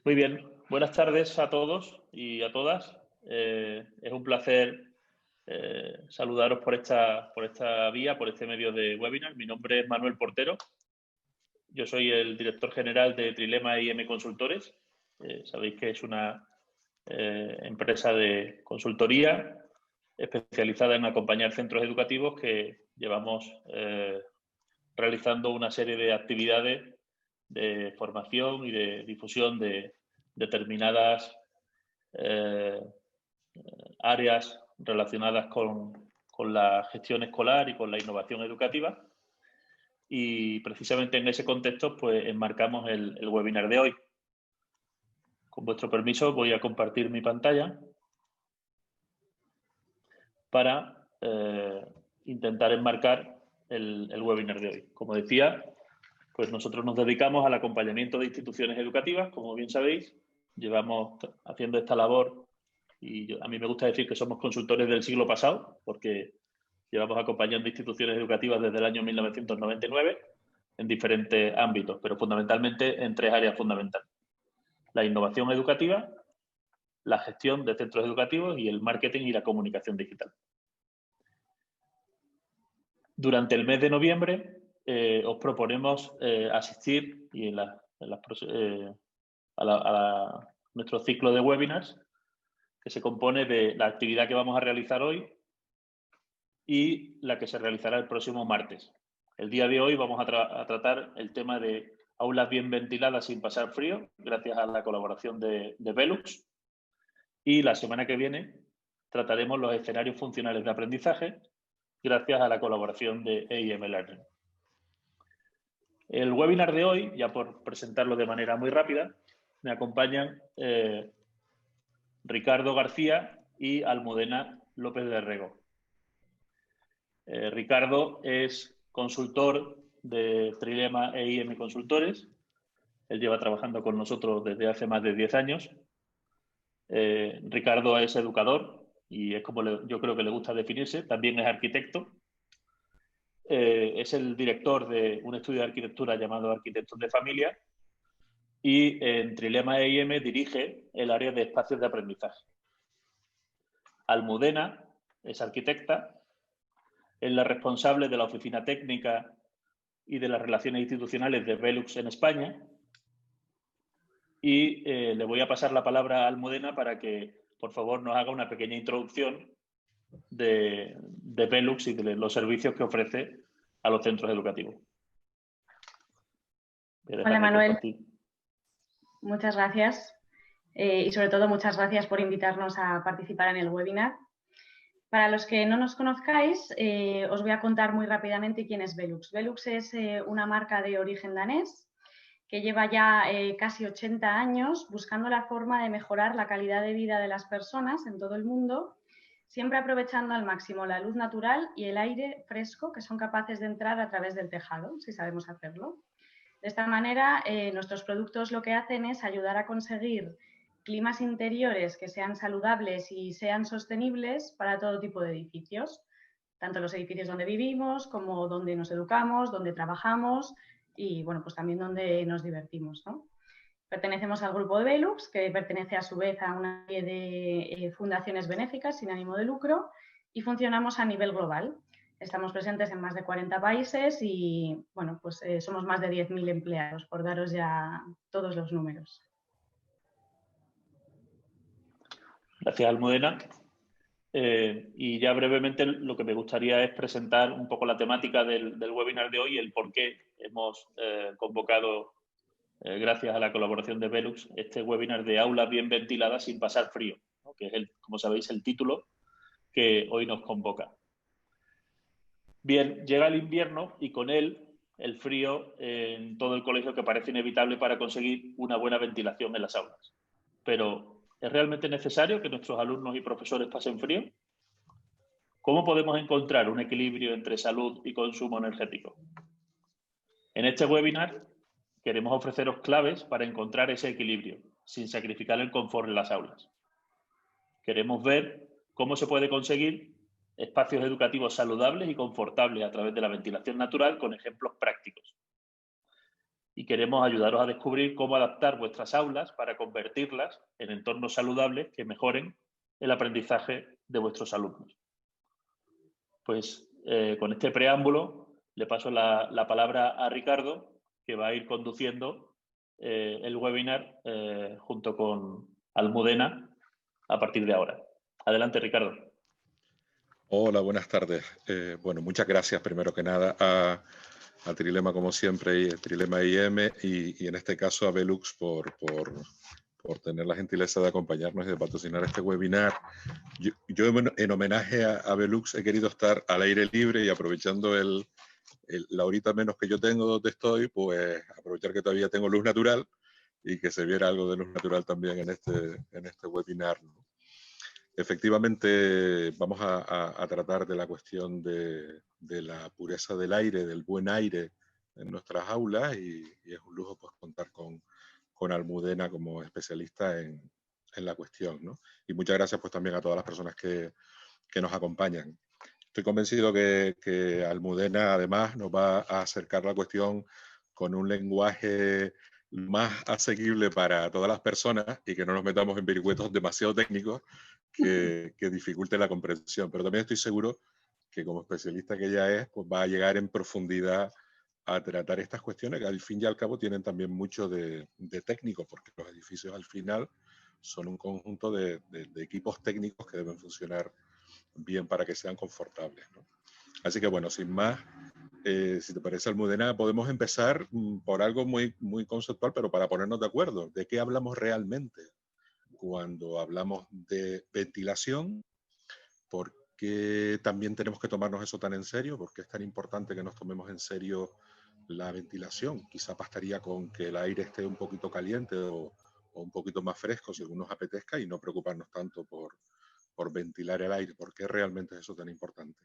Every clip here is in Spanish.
Muy bien, buenas tardes a todos y a todas. Es un placer saludaros por esta vía, por este medio de webinar. Mi nombre es Manuel Portero. Yo soy el director general de Trilema IM Consultores. Sabéis que es una empresa de consultoría especializada en acompañar centros educativos que llevamos realizando una serie de actividades de formación y de difusión de determinadas áreas relacionadas con la gestión escolar y con la innovación educativa. Y precisamente en ese contexto pues enmarcamos el webinar de hoy. Con vuestro permiso voy a compartir mi pantalla para intentar enmarcar el webinar de hoy. Como decía, pues nosotros nos dedicamos al acompañamiento de instituciones educativas, como bien sabéis. Llevamos haciendo esta labor y a mí me gusta decir que somos consultores del siglo pasado, porque llevamos acompañando instituciones educativas desde el año 1999 en diferentes ámbitos, pero fundamentalmente en tres áreas fundamentales: la innovación educativa, la gestión de centros educativos y el marketing y la comunicación digital. Durante el mes de noviembre os proponemos asistir y nuestro ciclo de webinars, que se compone de la actividad que vamos a realizar hoy y la que se realizará el próximo martes. El día de hoy vamos a tratar el tema de aulas bien ventiladas sin pasar frío, gracias a la colaboración de Velux. Y la semana que viene trataremos los escenarios funcionales de aprendizaje, gracias a la colaboración de EIM Learning. El webinar de hoy, ya por presentarlo de manera muy rápida, me acompañan Ricardo García y Almudena López de Rego. Ricardo es consultor de Trilema EIM Consultores. Él lleva trabajando con nosotros desde hace más de 10 años. Ricardo es educador y es como yo creo que le gusta definirse. También es arquitecto. Es el director de un estudio de arquitectura llamado Arquitectos de Familia y en Trilema EIM dirige el área de espacios de aprendizaje. Almudena es arquitecta, es la responsable de la oficina técnica y de las relaciones institucionales de Velux en España. Y le voy a pasar la palabra a Almudena para que, por favor, nos haga una pequeña introducción de Velux y de los servicios que ofrece a los centros educativos. Hola, Manuel. Muchas gracias. Y sobre todo, muchas gracias por invitarnos a participar en el webinar. Para los que no nos conozcáis, os voy a contar muy rápidamente quién es Velux. Velux es una marca de origen danés que lleva ya casi 80 años buscando la forma de mejorar la calidad de vida de las personas en todo el mundo, siempre aprovechando al máximo la luz natural y el aire fresco que son capaces de entrar a través del tejado, si sabemos hacerlo. De esta manera, nuestros productos lo que hacen es ayudar a conseguir climas interiores que sean saludables y sean sostenibles para todo tipo de edificios, tanto los edificios donde vivimos como donde nos educamos, donde trabajamos y, bueno, pues también donde nos divertimos, ¿no? Pertenecemos al grupo de Velux, que pertenece a su vez a una serie de fundaciones benéficas sin ánimo de lucro y funcionamos a nivel global. Estamos presentes en más de 40 países y, bueno, pues somos más de 10.000 empleados, por daros ya todos los números. Gracias, Almudena. Y ya brevemente lo que me gustaría es presentar un poco la temática del webinar de hoy y el por qué hemos convocado, gracias a la colaboración de Velux, este webinar de aulas bien ventiladas sin pasar frío, ¿no? Que es, como sabéis, el título que hoy nos convoca. Bien, llega el invierno y con él el frío en todo el colegio, que parece inevitable para conseguir una buena ventilación en las aulas. Pero, ¿es realmente necesario que nuestros alumnos y profesores pasen frío? ¿Cómo podemos encontrar un equilibrio entre salud y consumo energético? En este webinar queremos ofreceros claves para encontrar ese equilibrio, sin sacrificar el confort en las aulas. Queremos ver cómo se puede conseguir espacios educativos saludables y confortables a través de la ventilación natural con ejemplos prácticos. y queremos ayudaros a descubrir cómo adaptar vuestras aulas para convertirlas en entornos saludables que mejoren el aprendizaje de vuestros alumnos. Pues con este preámbulo le paso la palabra a Ricardo, que va a ir conduciendo el webinar junto con Almudena a partir de ahora. Adelante, Ricardo. Hola, buenas tardes. Bueno, muchas gracias primero que nada a Trilema como siempre, y Trilema IM y en este caso a Velux por tener la gentileza de acompañarnos y de patrocinar este webinar. Yo en homenaje a Velux he querido estar al aire libre y aprovechando la horita menos que yo tengo donde estoy, pues aprovechar que todavía tengo luz natural y que se viera algo de luz natural también en este webinar, ¿no? Efectivamente, vamos a tratar de la cuestión de la pureza del aire, del buen aire en nuestras aulas y es un lujo pues, contar con Almudena como especialista en la cuestión, ¿no? Y muchas gracias pues, también a todas las personas que nos acompañan. Estoy convencido que Almudena además nos va a acercar la cuestión con un lenguaje más asequible para todas las personas y que no nos metamos en vericuetos demasiado técnicos que dificulte la comprensión. Pero también estoy seguro que como especialista que ella es, pues va a llegar en profundidad a tratar estas cuestiones que al fin y al cabo tienen también mucho de técnico, porque los edificios al final son un conjunto de equipos técnicos que deben funcionar bien para que sean confortables, ¿no? Así que bueno, sin más, si te parece, Almudena, podemos empezar por algo muy, muy conceptual, pero para ponernos de acuerdo. ¿De qué hablamos realmente cuando hablamos de ventilación? ¿Por qué también tenemos que tomarnos eso tan en serio? ¿Por qué es tan importante que nos tomemos en serio la ventilación? Quizá bastaría con que el aire esté un poquito caliente o un poquito más fresco, según nos apetezca, y no preocuparnos tanto por ventilar el aire. ¿Por qué realmente es eso tan importante?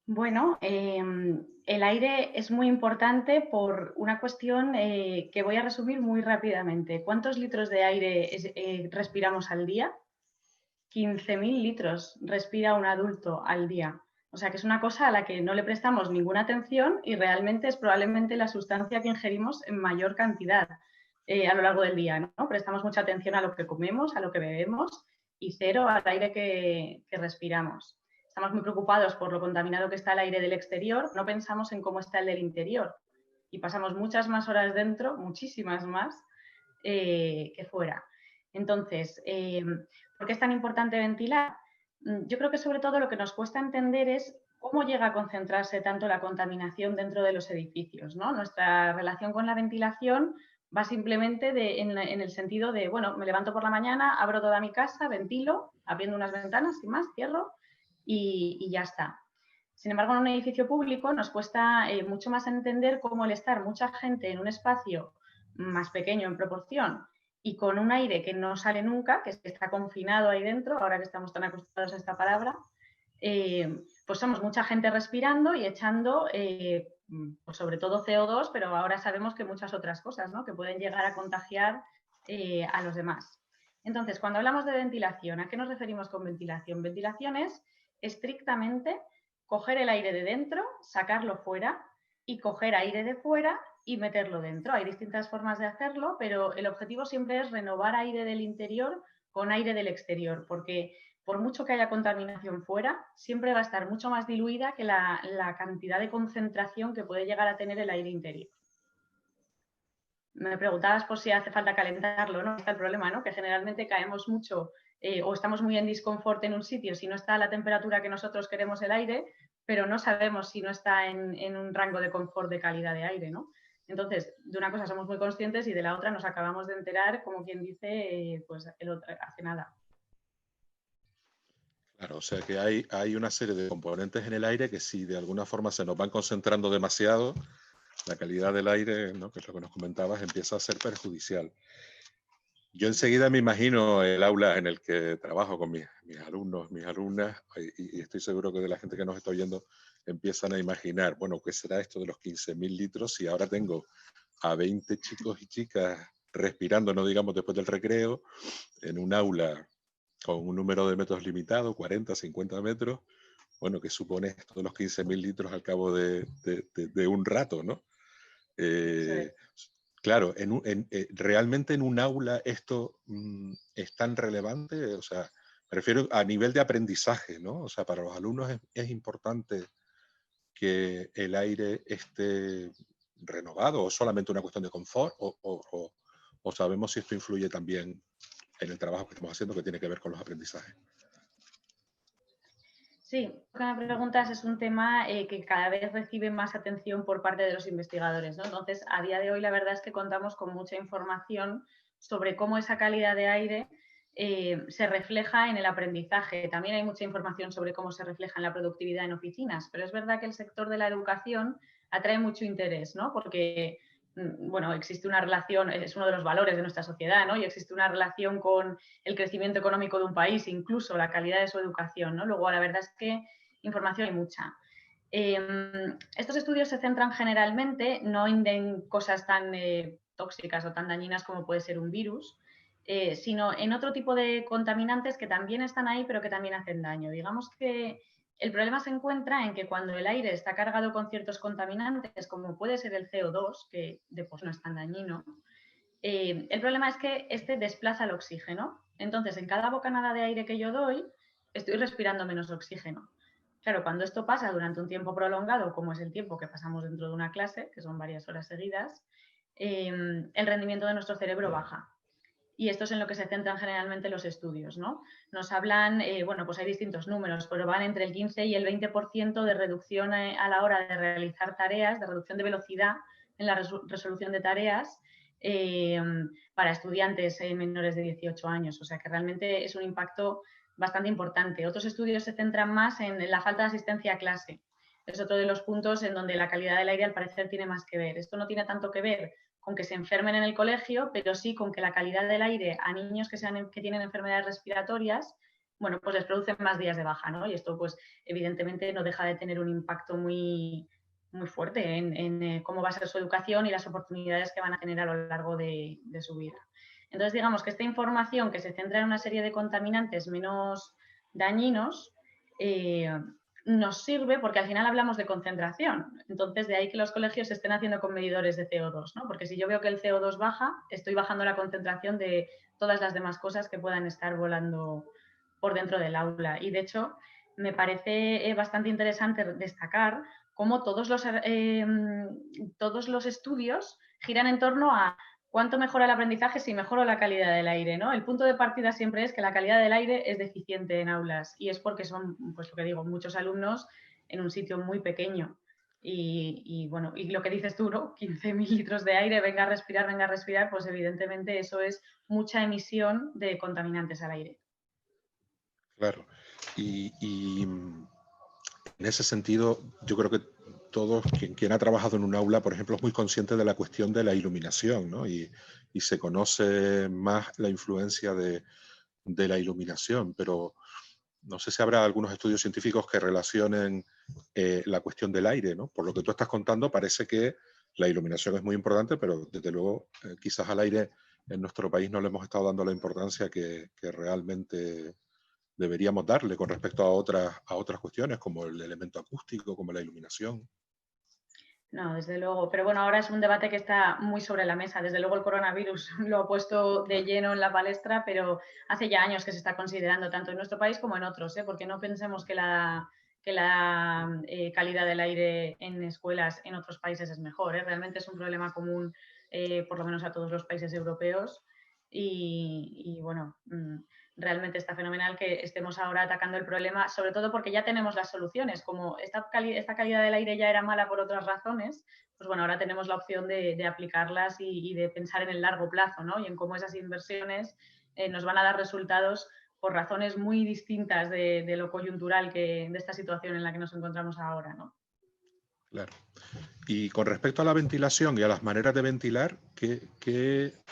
Bueno, el aire es muy importante por una cuestión que voy a resumir muy rápidamente. ¿Cuántos litros de aire respiramos al día? 15.000 litros respira un adulto al día. O sea que es una cosa a la que no le prestamos ninguna atención y realmente es probablemente la sustancia que ingerimos en mayor cantidad a lo largo del día, ¿no? Prestamos mucha atención a lo que comemos, a lo que bebemos y cero al aire que respiramos. Estamos muy preocupados por lo contaminado que está el aire del exterior, no pensamos en cómo está el del interior y pasamos muchas más horas dentro, muchísimas más, que fuera. Entonces, ¿por qué es tan importante ventilar? Yo creo que sobre todo lo que nos cuesta entender es cómo llega a concentrarse tanto la contaminación dentro de los edificios, ¿no? Nuestra relación con la ventilación va simplemente en el sentido de, bueno, me levanto por la mañana, abro toda mi casa, ventilo, abriendo unas ventanas, sin más, cierro y ya está. Sin embargo, en un edificio público nos cuesta mucho más entender cómo el estar mucha gente en un espacio más pequeño en proporción y con un aire que no sale nunca, que está confinado ahí dentro, ahora que estamos tan acostumbrados a esta palabra, pues somos mucha gente respirando y echando, pues sobre todo CO2, pero ahora sabemos que muchas otras cosas, ¿no? Que pueden llegar a contagiar a los demás. Entonces, cuando hablamos de ventilación, ¿a qué nos referimos con ventilación? Ventilación es estrictamente coger el aire de dentro, sacarlo fuera y coger aire de fuera y meterlo dentro. Hay distintas formas de hacerlo, pero el objetivo siempre es renovar aire del interior con aire del exterior, porque por mucho que haya contaminación fuera, siempre va a estar mucho más diluida que la cantidad de concentración que puede llegar a tener el aire interior. Me preguntabas por si hace falta calentarlo, ¿no? Está el problema, ¿no? Que generalmente caemos mucho o estamos muy en disconfort en un sitio si no está a la temperatura que nosotros queremos el aire, pero no sabemos si no está en un rango de confort de calidad de aire, ¿no? Entonces, de una cosa somos muy conscientes y de la otra nos acabamos de enterar, como quien dice, pues hace nada. Claro, o sea que hay una serie de componentes en el aire que si de alguna forma se nos van concentrando demasiado, la calidad del aire, ¿no? Que es lo que nos comentabas, empieza a ser perjudicial. Yo enseguida me imagino el aula en el que trabajo con mis alumnos, mis alumnas, y estoy seguro que de la gente que nos está oyendo empiezan a imaginar, bueno, ¿qué será esto de los 15.000 litros si ahora tengo a 20 chicos y chicas respirando, no digamos después del recreo, en un aula con un número de metros limitado, 40, 50 metros? Bueno, ¿qué supone esto de los 15.000 litros al cabo de un rato, ¿no? Claro, realmente en un aula esto es tan relevante, o sea, me refiero a nivel de aprendizaje, ¿no? O sea, para los alumnos es importante que el aire esté renovado, o solamente una cuestión de confort, o sabemos si esto influye también en el trabajo que estamos haciendo que tiene que ver con los aprendizajes. Sí, lo que me preguntas es un tema que cada vez recibe más atención por parte de los investigadores, ¿no? Entonces, a día de hoy la verdad es que contamos con mucha información sobre cómo esa calidad de aire se refleja en el aprendizaje. También hay mucha información sobre cómo se refleja en la productividad en oficinas, pero es verdad que el sector de la educación atrae mucho interés, ¿no? Porque bueno, existe una relación, es uno de los valores de nuestra sociedad, ¿no? Y existe una relación con el crecimiento económico de un país, incluso la calidad de su educación, ¿no? Luego, la verdad es que información hay mucha. Estos estudios se centran generalmente no en cosas tan tóxicas o tan dañinas como puede ser un virus, sino en otro tipo de contaminantes que también están ahí, pero que también hacen daño. Digamos que el problema se encuentra en que cuando el aire está cargado con ciertos contaminantes, como puede ser el CO2, que de por sí no es tan dañino, el problema es que este desplaza el oxígeno. Entonces, en cada bocanada de aire que yo doy, estoy respirando menos oxígeno. Claro, cuando esto pasa durante un tiempo prolongado, como es el tiempo que pasamos dentro de una clase, que son varias horas seguidas, el rendimiento de nuestro cerebro baja. Y esto es en lo que se centran generalmente los estudios, ¿no? Nos hablan, bueno, pues hay distintos números, pero van entre el 15 y el 20% de reducción a la hora de realizar tareas, de reducción de velocidad en la resolución de tareas para estudiantes menores de 18 años. O sea que realmente es un impacto bastante importante. Otros estudios se centran más en la falta de asistencia a clase. Es otro de los puntos en donde la calidad del aire al parecer tiene más que ver. Esto no tiene tanto que ver con que se enfermen en el colegio, pero sí con que la calidad del aire a niños que tienen enfermedades respiratorias, bueno, pues les producen más días de baja, ¿no? Y esto, pues, evidentemente no deja de tener un impacto muy, muy fuerte en cómo va a ser su educación y las oportunidades que van a tener a lo largo de su vida. Entonces, digamos que esta información que se centra en una serie de contaminantes menos dañinos, nos sirve porque al final hablamos de concentración. Entonces, de ahí que los colegios se estén haciendo con medidores de CO2, ¿no? Porque si yo veo que el CO2 baja, estoy bajando la concentración de todas las demás cosas que puedan estar volando por dentro del aula. Y, de hecho, me parece bastante interesante destacar cómo todos los estudios giran en torno a cuánto mejora el aprendizaje si mejora la calidad del aire, ¿no? El punto de partida siempre es que la calidad del aire es deficiente en aulas y es porque son, pues lo que digo, muchos alumnos en un sitio muy pequeño. Y bueno, y lo que dices tú, ¿no? 15.000 litros de aire, venga a respirar, pues evidentemente eso es mucha emisión de contaminantes al aire. Claro. Y en ese sentido, yo creo que todos, quien ha trabajado en un aula, por ejemplo, es muy consciente de la cuestión de la iluminación, ¿no? Y se conoce más la influencia de la iluminación, pero no sé si habrá algunos estudios científicos que relacionen la cuestión del aire, ¿no? Por lo que tú estás contando, parece que la iluminación es muy importante, pero desde luego quizás al aire en nuestro país no le hemos estado dando la importancia que realmente deberíamos darle con respecto a otras cuestiones, como el elemento acústico, como la iluminación. No, desde luego. Pero bueno, ahora es un debate que está muy sobre la mesa. Desde luego el coronavirus lo ha puesto de lleno en la palestra, pero hace ya años que se está considerando tanto en nuestro país como en otros, ¿eh? Porque no pensemos que la calidad del aire en escuelas en otros países es mejor, ¿eh? Realmente es un problema común, por lo menos a todos los países europeos. Y bueno, realmente está fenomenal que estemos ahora atacando el problema, sobre todo porque ya tenemos las soluciones. Como esta calidad del aire ya era mala por otras razones, pues bueno, ahora tenemos la opción de aplicarlas y de pensar en el largo plazo, ¿no? Y en cómo esas inversiones nos van a dar resultados por razones muy distintas de lo coyuntural de esta situación en la que nos encontramos ahora, ¿no? Claro. Y con respecto a la ventilación y a las maneras de ventilar,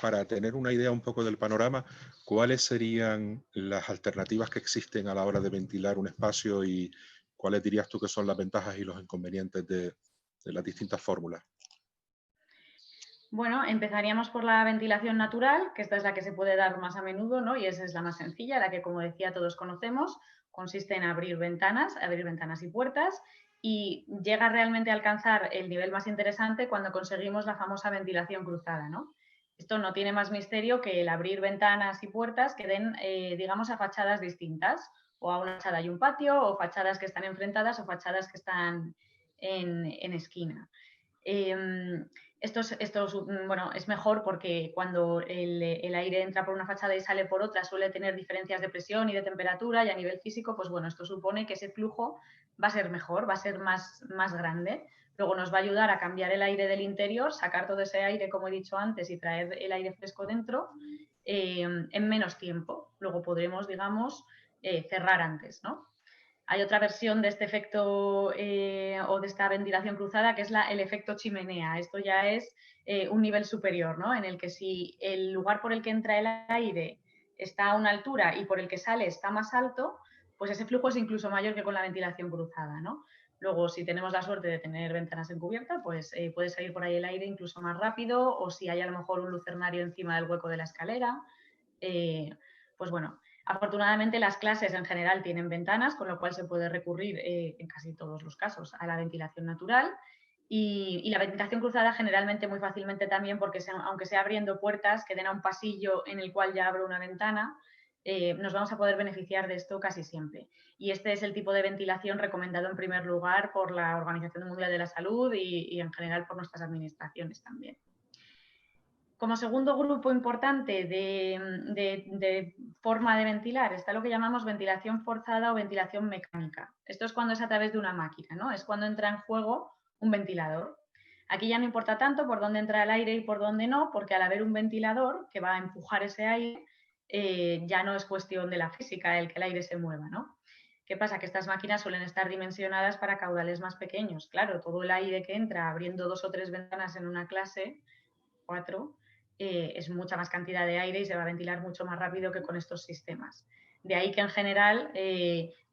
para tener una idea un poco del panorama, ¿cuáles serían las alternativas que existen a la hora de ventilar un espacio y cuáles dirías tú que son las ventajas y los inconvenientes de las distintas fórmulas? Bueno, empezaríamos por la ventilación natural, que esta es la que se puede dar más a menudo, ¿no? Y esa es la más sencilla, la que, como decía, todos conocemos. Consiste en abrir ventanas y puertas y llega realmente a alcanzar el nivel más interesante cuando conseguimos la famosa ventilación cruzada, ¿no? Esto no tiene más misterio que el abrir ventanas y puertas que den, digamos, a fachadas distintas, o a una fachada y un patio, o fachadas que están enfrentadas, o fachadas que están en esquina. Bueno, es mejor porque cuando el aire entra por una fachada y sale por otra suele tener diferencias de presión y de temperatura, y a nivel físico, pues bueno, esto supone que ese flujo va a ser mejor, va a ser más grande. Luego nos va a ayudar a cambiar el aire del interior, sacar todo ese aire, como he dicho antes, y traer el aire fresco dentro en menos tiempo. Luego podremos, digamos, cerrar antes, ¿no? Hay otra versión de este efecto o de esta ventilación cruzada que es el efecto chimenea. Esto ya es un nivel superior, ¿no? En el que si el lugar por el que entra el aire está a una altura y por el que sale está más alto, pues ese flujo es incluso mayor que con la ventilación cruzada, ¿no? Luego, si tenemos la suerte de tener ventanas encubiertas, pues puede salir por ahí el aire incluso más rápido, o si hay a lo mejor un lucernario encima del hueco de la escalera, pues bueno. Afortunadamente, las clases en general tienen ventanas, con lo cual se puede recurrir en casi todos los casos a la ventilación natural. Y la ventilación cruzada generalmente muy fácilmente también, porque aunque sea abriendo puertas que den a un pasillo en el cual ya abro una ventana, nos vamos a poder beneficiar de esto casi siempre. Y este es el tipo de ventilación recomendado en primer lugar por la Organización Mundial de la Salud y en general por nuestras administraciones también. Como segundo grupo importante de forma de ventilar está lo que llamamos ventilación forzada o ventilación mecánica. Esto es cuando es a través de una máquina, ¿no? Es cuando entra en juego un ventilador. Aquí ya no importa tanto por dónde entra el aire y por dónde no, porque al haber un ventilador que va a empujar ese aire, ya no es cuestión de la física el que el aire se mueva, ¿no? ¿Qué pasa? Que estas máquinas suelen estar dimensionadas para caudales más pequeños. Claro, todo el aire que entra abriendo 2 o 3 ventanas en una clase, 4, es mucha más cantidad de aire y se va a ventilar mucho más rápido que con estos sistemas. De ahí que en general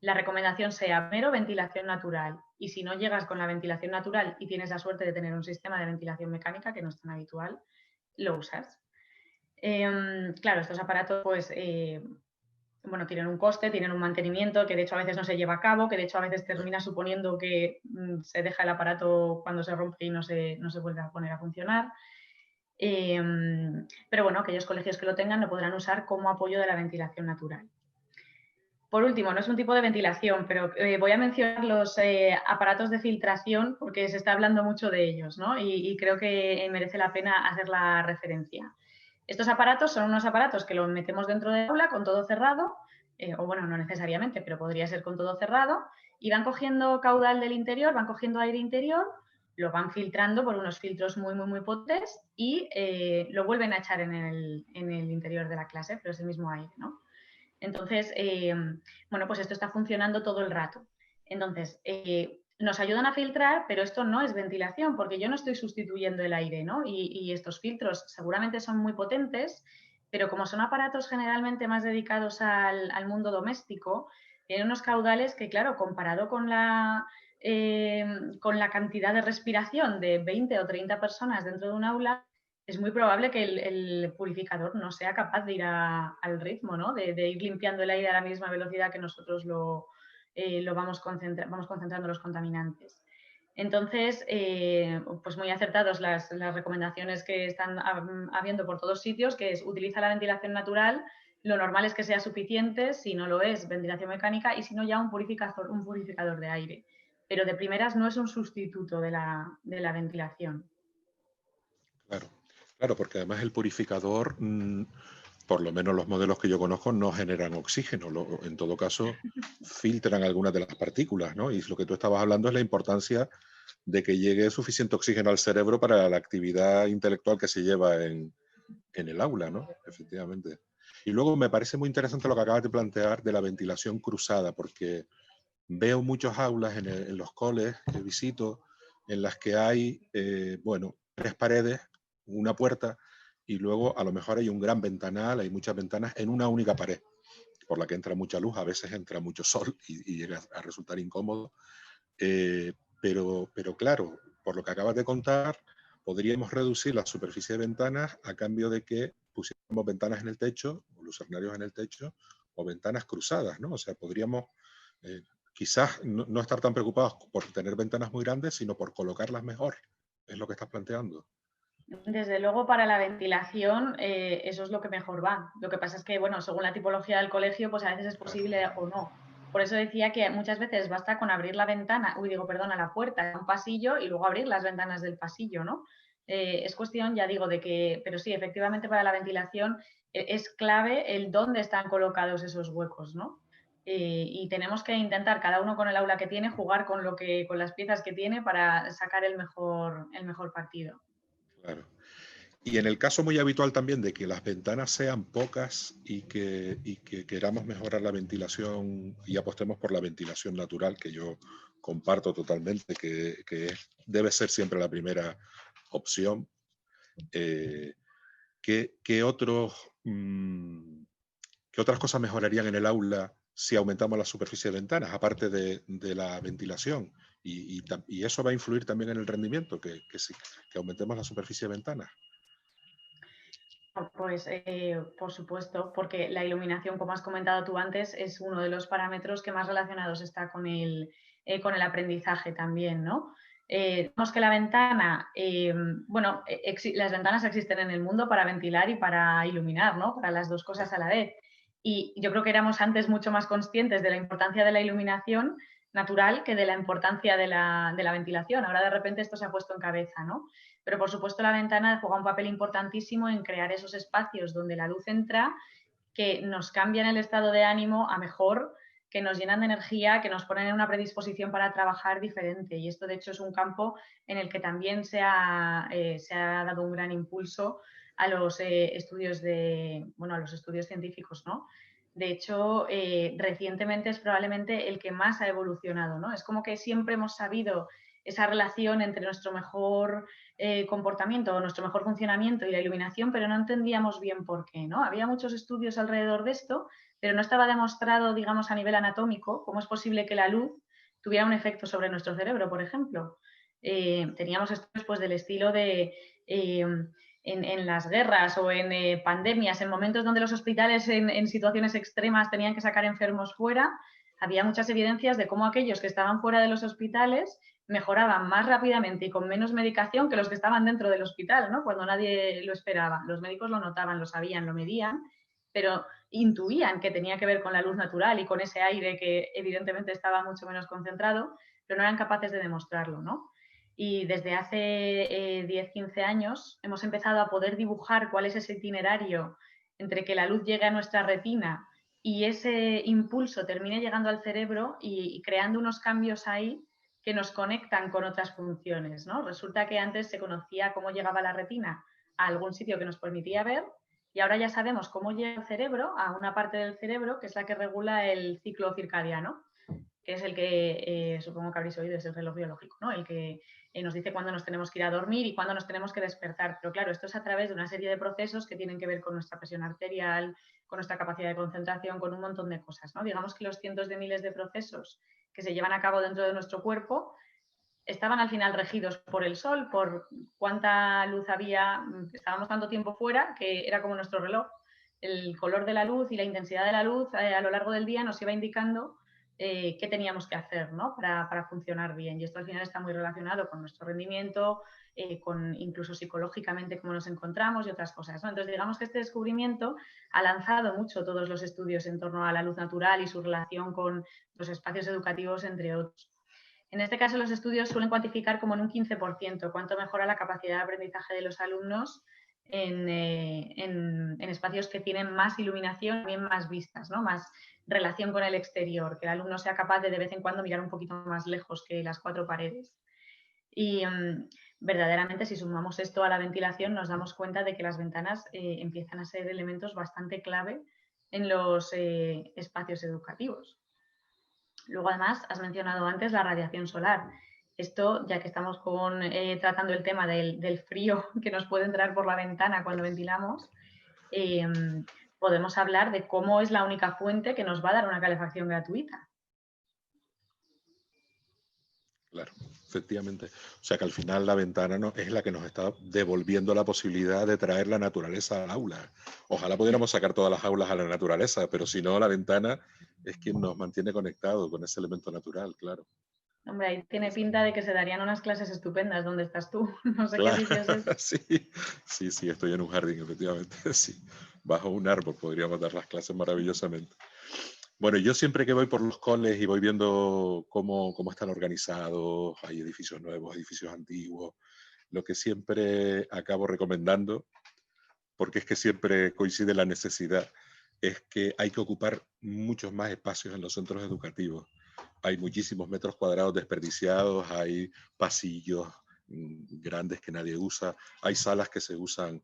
la recomendación sea mero ventilación natural, y si no llegas con la ventilación natural y tienes la suerte de tener un sistema de ventilación mecánica, que no es tan habitual, lo usas. Claro, estos aparatos pues bueno, tienen un coste, tienen un mantenimiento que de hecho a veces no se lleva a cabo, que de hecho a veces termina suponiendo que se deja el aparato cuando se rompe y no se vuelve a poner a funcionar. Pero bueno, aquellos colegios que lo tengan lo podrán usar como apoyo de la ventilación natural. Por último, no es un tipo de ventilación, pero voy a mencionar los aparatos de filtración porque se está hablando mucho de ellos, ¿no? Y creo que merece la pena hacer la referencia. Estos aparatos son unos aparatos que los metemos dentro del aula con todo cerrado, o bueno, no necesariamente, pero podría ser con todo cerrado, y van cogiendo caudal del interior, van cogiendo aire interior, lo van filtrando por unos filtros muy potentes y lo vuelven a echar en el interior de la clase, pero es el mismo aire, ¿no? Entonces, bueno, pues esto está funcionando todo el rato. Entonces, nos ayudan a filtrar, pero esto no es ventilación, porque yo no estoy sustituyendo el aire, ¿no? Y estos filtros seguramente son muy potentes, pero como son aparatos generalmente más dedicados al mundo doméstico, tienen unos caudales que, claro, comparado con la cantidad de respiración de 20 o 30 personas dentro de un aula, es muy probable que el purificador no sea capaz de ir al ritmo, ¿no? De ir limpiando el aire a la misma velocidad que nosotros lo vamos concentrando los contaminantes. Entonces, pues muy acertados las recomendaciones que están habiendo por todos sitios, que es utiliza la ventilación natural. Lo normal es que sea suficiente, si no lo es, ventilación mecánica, y si no, ya un purificador de aire. Pero de primeras no es un sustituto de la ventilación. Claro, claro, porque además el purificador, por lo menos los modelos que yo conozco, no generan oxígeno. En todo caso, filtran algunas de las partículas, ¿no? Y lo que tú estabas hablando es la importancia de que llegue suficiente oxígeno al cerebro para la actividad intelectual que se lleva en el aula, ¿no? Efectivamente. Y luego me parece muy interesante lo que acabas de plantear de la ventilación cruzada, porque veo muchos aulas en los coles que visito en las que hay, bueno, 3 paredes, una puerta, y luego a lo mejor hay un gran ventanal, hay muchas ventanas en una única pared, por la que entra mucha luz, a veces entra mucho sol y llega a resultar incómodo. Pero claro, por lo que acabas de contar, podríamos reducir la superficie de ventanas a cambio de que pusiéramos ventanas en el techo, o lucernarios en el techo, o ventanas cruzadas, ¿no? O sea, podríamos quizás no estar tan preocupados por tener ventanas muy grandes, sino por colocarlas mejor. Es lo que estás planteando. Desde luego, para la ventilación, eso es lo que mejor va. Lo que pasa es que, bueno, según la tipología del colegio, pues a veces es posible o no. Por eso decía que muchas veces basta con abrir la ventana, la puerta de un pasillo y luego abrir las ventanas del pasillo, ¿no? Es cuestión, ya digo, de que, pero sí, efectivamente para la ventilación es clave el dónde están colocados esos huecos, ¿no? Y tenemos que intentar, cada uno con el aula que tiene, jugar con las piezas que tiene para sacar el mejor partido. Claro. Y en el caso muy habitual también de que las ventanas sean pocas y que queramos mejorar la ventilación y apostemos por la ventilación natural, que yo comparto totalmente, debe ser siempre la primera opción, ¿qué otras cosas mejorarían en el aula si aumentamos la superficie de ventanas, aparte de la ventilación? Y eso va a influir también en el rendimiento, que aumentemos la superficie de ventanas. Pues por supuesto, porque la iluminación, como has comentado tú antes, es uno de los parámetros que más relacionados está con el aprendizaje también, ¿no? Vemos que la ventana, las ventanas existen en el mundo para ventilar y para iluminar, ¿no? Para las dos cosas a la vez. Y yo creo que éramos antes mucho más conscientes de la importancia de la iluminación natural que de la importancia de la ventilación. Ahora de repente esto se ha puesto en cabeza, ¿no? Pero por supuesto la ventana juega un papel importantísimo en crear esos espacios donde la luz entra, que nos cambian el estado de ánimo a mejor, que nos llenan de energía, que nos ponen en una predisposición para trabajar diferente. Y esto de hecho es un campo en el que también se ha dado un gran impulso a los estudios a los estudios científicos, ¿no? De hecho, recientemente es probablemente el que más ha evolucionado, ¿no? Es como que siempre hemos sabido esa relación entre nuestro mejor comportamiento, nuestro mejor funcionamiento y la iluminación, pero no entendíamos bien por qué, ¿no? Había muchos estudios alrededor de esto, pero no estaba demostrado, digamos, a nivel anatómico, cómo es posible que la luz tuviera un efecto sobre nuestro cerebro, por ejemplo. Teníamos estudios pues, del estilo de en las guerras o en pandemias, en momentos donde los hospitales en situaciones extremas tenían que sacar enfermos fuera, había muchas evidencias de cómo aquellos que estaban fuera de los hospitales mejoraban más rápidamente y con menos medicación que los que estaban dentro del hospital, ¿no? Cuando nadie lo esperaba. Los médicos lo notaban, lo sabían, lo medían, pero intuían que tenía que ver con la luz natural y con ese aire que evidentemente estaba mucho menos concentrado, pero no eran capaces de demostrarlo, ¿no? Y desde hace 10, 15 años hemos empezado a poder dibujar cuál es ese itinerario entre que la luz llegue a nuestra retina y ese impulso termine llegando al cerebro y creando unos cambios ahí que nos conectan con otras funciones, ¿no? Resulta que antes se conocía cómo llegaba la retina a algún sitio que nos permitía ver y ahora ya sabemos cómo llega el cerebro a una parte del cerebro que es la que regula el ciclo circadiano, que es el que supongo que habréis oído, es el reloj biológico, ¿no? El que nos dice cuándo nos tenemos que ir a dormir y cuándo nos tenemos que despertar. Pero claro, esto es a través de una serie de procesos que tienen que ver con nuestra presión arterial, con nuestra capacidad de concentración, con un montón de cosas, ¿no? Digamos que los cientos de miles de procesos que se llevan a cabo dentro de nuestro cuerpo estaban al final regidos por el sol, por cuánta luz había, estábamos tanto tiempo fuera que era como nuestro reloj. El color de la luz y la intensidad de la luz a lo largo del día nos iba indicando qué teníamos que hacer, ¿no? para funcionar bien. Y esto al final está muy relacionado con nuestro rendimiento, con incluso psicológicamente cómo nos encontramos y otras cosas, ¿no? Entonces, digamos que este descubrimiento ha lanzado mucho todos los estudios en torno a la luz natural y su relación con los espacios educativos, entre otros. En este caso, los estudios suelen cuantificar como en un 15% cuánto mejora la capacidad de aprendizaje de los alumnos en espacios que tienen más iluminación, también más vistas, ¿no? Más relación con el exterior, que el alumno sea capaz de vez en cuando mirar un poquito más lejos que las cuatro paredes. Y verdaderamente, si sumamos esto a la ventilación, nos damos cuenta de que las ventanas empiezan a ser elementos bastante clave en los espacios educativos. Luego, además, has mencionado antes la radiación solar. Esto, ya que estamos tratando el tema del frío que nos puede entrar por la ventana cuando ventilamos, podemos hablar de cómo es la única fuente que nos va a dar una calefacción gratuita. Claro. efectivamente. O sea que al final la ventana es la que nos está devolviendo la posibilidad de traer la naturaleza al aula. Ojalá pudiéramos sacar todas las aulas a la naturaleza, pero si no, la ventana es quien nos mantiene conectados con ese elemento natural, claro. Hombre, ahí tiene pinta de que se darían unas clases estupendas. ¿Dónde estás tú? No sé qué Claro, sitio es ese. sí, estoy en un jardín, efectivamente, sí. Bajo un árbol podríamos dar las clases maravillosamente. Bueno, yo siempre que voy por los coles y voy viendo cómo están organizados, hay edificios nuevos, edificios antiguos, lo que siempre acabo recomendando, porque es que siempre coincide la necesidad, es que hay que ocupar muchos más espacios en los centros educativos. Hay muchísimos metros cuadrados desperdiciados, hay pasillos grandes que nadie usa, hay salas que se usan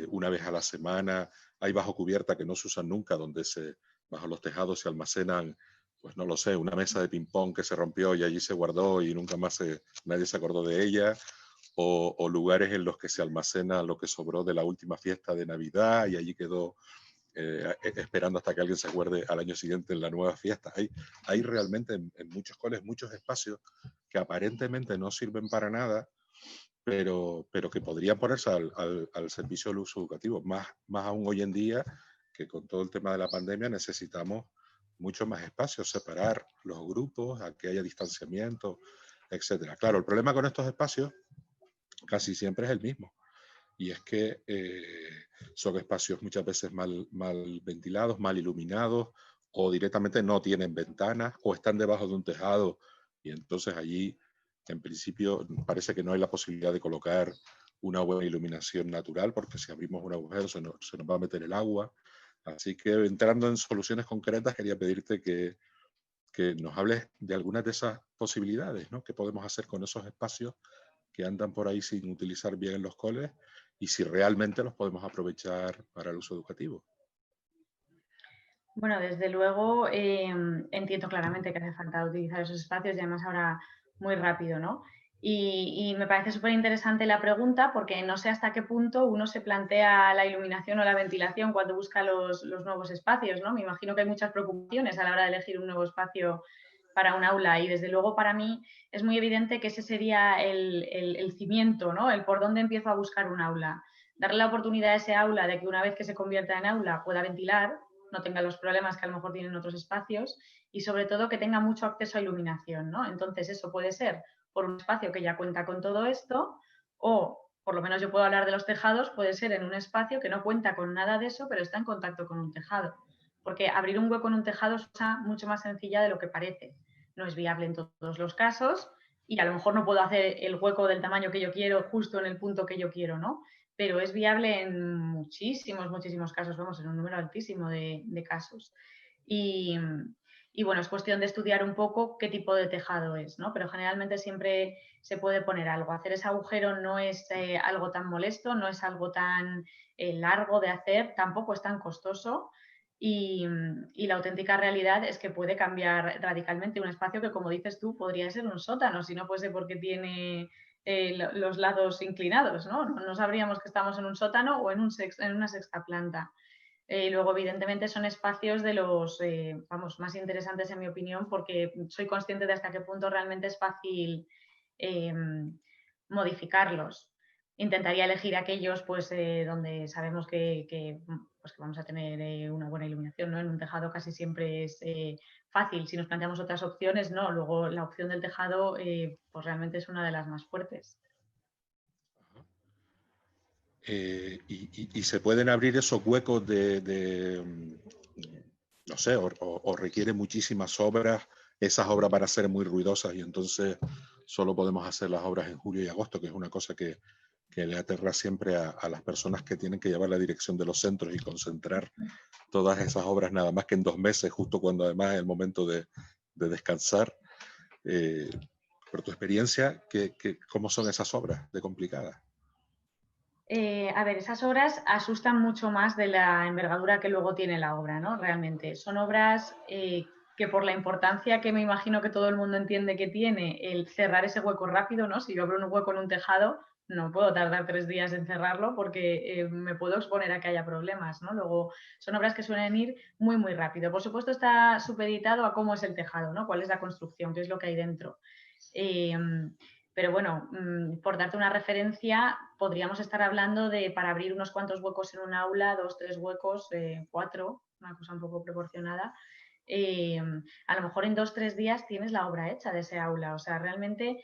una vez a la semana, hay bajo cubierta que no se usan nunca, donde bajo los tejados se almacenan, pues no lo sé, una mesa de ping-pong que se rompió y allí se guardó y nunca más nadie se acordó de ella, o lugares en los que se almacena lo que sobró de la última fiesta de Navidad y allí quedó esperando hasta que alguien se acuerde al año siguiente en la nueva fiesta. Hay realmente en muchos coles muchos espacios que aparentemente no sirven para nada, pero que podrían ponerse al servicio del uso educativo. Más aún hoy en día, que con todo el tema de la pandemia necesitamos mucho más espacios, separar los grupos, a que haya distanciamiento, etcétera. Claro, el problema con estos espacios casi siempre es el mismo. Y es que son espacios muchas veces mal ventilados, mal iluminados, o directamente no tienen ventanas, o están debajo de un tejado, y entonces allí, en principio, parece que no hay la posibilidad de colocar una buena iluminación natural, porque si abrimos un agujero se nos va a meter el agua. Así que entrando en soluciones concretas, quería pedirte que nos hables de algunas de esas posibilidades, ¿no? ¿Qué podemos hacer con esos espacios que andan por ahí sin utilizar bien en los coles y si realmente los podemos aprovechar para el uso educativo? Bueno, desde luego entiendo claramente que hace falta utilizar esos espacios y además ahora muy rápido, ¿no? Y me parece súper interesante la pregunta porque no sé hasta qué punto uno se plantea la iluminación o la ventilación cuando busca los nuevos espacios, ¿no? Me imagino que hay muchas preocupaciones a la hora de elegir un nuevo espacio para un aula y desde luego para mí es muy evidente que ese sería el cimiento, ¿no? El por dónde empiezo a buscar un aula. Darle la oportunidad a ese aula de que una vez que se convierta en aula pueda ventilar, no tenga los problemas que a lo mejor tienen otros espacios y sobre todo que tenga mucho acceso a iluminación, ¿no? Entonces eso puede ser por un espacio que ya cuenta con todo esto o, por lo menos yo puedo hablar de los tejados, puede ser en un espacio que no cuenta con nada de eso, pero está en contacto con un tejado. Porque abrir un hueco en un tejado es una mucho más sencilla de lo que parece. No es viable en todos los casos y a lo mejor no puedo hacer el hueco del tamaño que yo quiero justo en el punto que yo quiero, ¿no? Pero es viable en muchísimos casos, vamos, en un número altísimo de casos. Y, y, bueno, es cuestión de estudiar un poco qué tipo de tejado es, ¿no? Pero generalmente siempre se puede poner algo. Hacer ese agujero no es algo tan molesto, no es algo tan largo de hacer, tampoco es tan costoso. Y la auténtica realidad es que puede cambiar radicalmente un espacio que, como dices tú, podría ser un sótano, si no fuese porque tiene los lados inclinados, ¿no? No sabríamos que estamos en un sótano o en una sexta planta. Luego, evidentemente, son espacios de los más interesantes, en mi opinión, porque soy consciente de hasta qué punto realmente es fácil eh, modificarlos. Intentaría elegir aquellos pues, donde sabemos que vamos a tener una buena iluminación, ¿no? En un tejado casi siempre es fácil. Si nos planteamos otras opciones, no. Luego, la opción del tejado pues realmente es una de las más fuertes. Y se pueden abrir esos huecos no sé, o requiere muchísimas obras, esas obras van a ser muy ruidosas y entonces solo podemos hacer las obras en julio y agosto, que es una cosa que le aterra siempre a las personas que tienen que llevar la dirección de los centros y concentrar todas esas obras nada más que en 2 meses, justo cuando además es el momento de descansar. Por tu experiencia, ¿cómo son esas obras de complicadas? A ver, esas obras asustan mucho más de la envergadura que luego tiene la obra, ¿no? Realmente. Son obras que por la importancia que me imagino que todo el mundo entiende que tiene el cerrar ese hueco rápido, ¿no? Si yo abro un hueco en un tejado, no puedo tardar 3 días en cerrarlo porque me puedo exponer a que haya problemas, ¿no? Luego, son obras que suelen ir muy rápido. Por supuesto, está supeditado a cómo es el tejado, ¿no? Cuál es la construcción, qué es lo que hay dentro. Pero bueno, por darte una referencia, podríamos estar hablando de, para abrir unos cuantos huecos en un aula, 2, 3 huecos, 4, una cosa un poco proporcionada. A lo mejor en 2, 3 días tienes la obra hecha de ese aula. O sea, realmente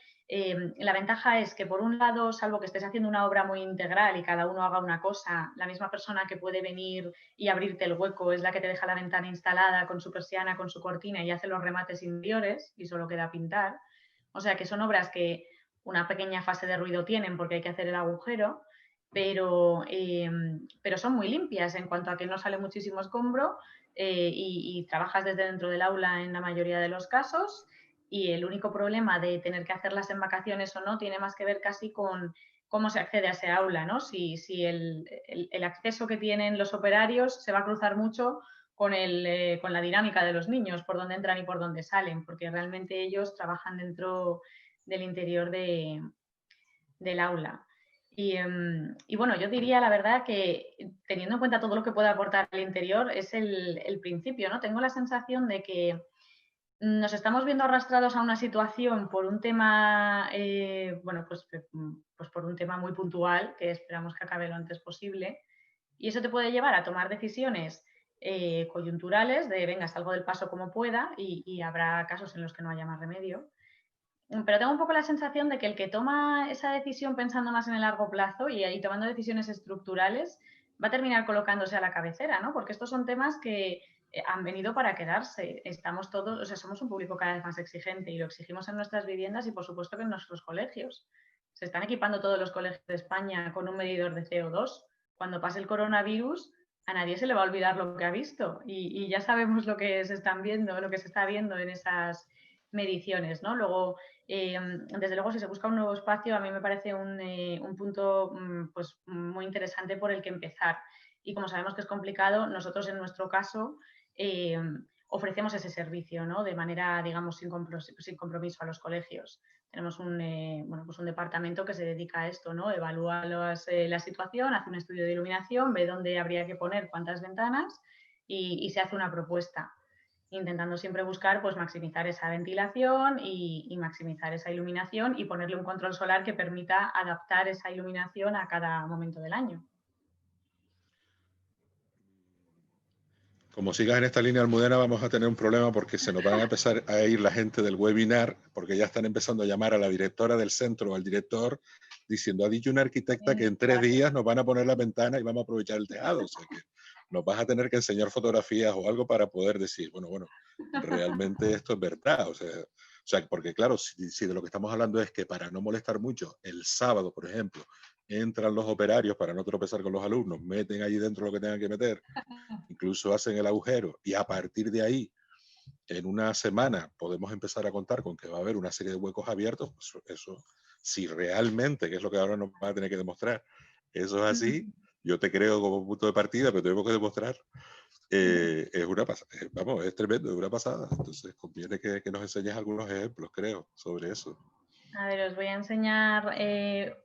la ventaja es que por un lado, salvo que estés haciendo una obra muy integral y cada uno haga una cosa, la misma persona que puede venir y abrirte el hueco es la que te deja la ventana instalada con su persiana, con su cortina y hace los remates interiores y solo queda pintar. O sea, que son obras que una pequeña fase de ruido tienen porque hay que hacer el agujero, pero son muy limpias en cuanto a que no sale muchísimo escombro y trabajas desde dentro del aula en la mayoría de los casos, y el único problema de tener que hacerlas en vacaciones o no tiene más que ver casi con cómo se accede a ese aula, ¿no? Si el acceso que tienen los operarios se va a cruzar mucho con la dinámica de los niños, por dónde entran y por dónde salen, porque realmente ellos trabajan dentro del interior del aula. Y bueno, yo diría la verdad que teniendo en cuenta todo lo que puede aportar el interior es el principio, ¿no? Tengo la sensación de que nos estamos viendo arrastrados a una situación por un tema, bueno, pues por un tema muy puntual que esperamos que acabe lo antes posible, y eso te puede llevar a tomar decisiones coyunturales de venga, salgo del paso como pueda y habrá casos en los que no haya más remedio. Pero tengo un poco la sensación de que el que toma esa decisión pensando más en el largo plazo y tomando decisiones estructurales va a terminar colocándose a la cabecera, ¿no? Porque estos son temas que han venido para quedarse. Estamos todos, o sea, somos un público cada vez más exigente y lo exigimos en nuestras viviendas y por supuesto que en nuestros colegios. Se están equipando todos los colegios de España con un medidor de CO2. Cuando pase el coronavirus, a nadie se le va a olvidar lo que ha visto y ya sabemos lo que se están viendo, lo que se está viendo en esas mediciones, ¿no? Luego, desde luego, si se busca un nuevo espacio, a mí me parece un punto pues, muy interesante por el que empezar. Y como sabemos que es complicado, nosotros en nuestro caso ofrecemos ese servicio, ¿no? De manera, digamos, sin compromiso a los colegios. Tenemos bueno, pues un departamento que se dedica a esto, ¿no? Evalúa la situación, hace un estudio de iluminación, ve dónde habría que poner cuántas ventanas y se hace una propuesta, intentando siempre buscar pues maximizar esa ventilación y maximizar esa iluminación y ponerle un control solar que permita adaptar esa iluminación a cada momento del año. Como sigas en esta línea, Almudena, vamos a tener un problema porque se nos van a empezar a ir la gente del webinar, porque ya están empezando a llamar a la directora del centro o al director diciendo, ha dicho una arquitecta que en 3 días nos van a poner la ventana y vamos a aprovechar el tejado. O sea que nos vas a tener que enseñar fotografías o algo para poder decir, bueno, realmente esto es verdad. O sea, porque claro, si de lo que estamos hablando es que para no molestar mucho, el sábado, por ejemplo, entran los operarios para no tropezar con los alumnos, meten allí dentro lo que tengan que meter, incluso hacen el agujero y a partir de ahí, en una semana, podemos empezar a contar con que va a haber una serie de huecos abiertos. Eso si realmente, que es lo que ahora nos va a tener que demostrar, eso es así, yo te creo como punto de partida, pero tenemos que demostrar. Es una pasada, vamos, es tremendo, es una pasada. Entonces conviene que nos enseñes algunos ejemplos, creo, sobre eso. A ver, os voy a enseñar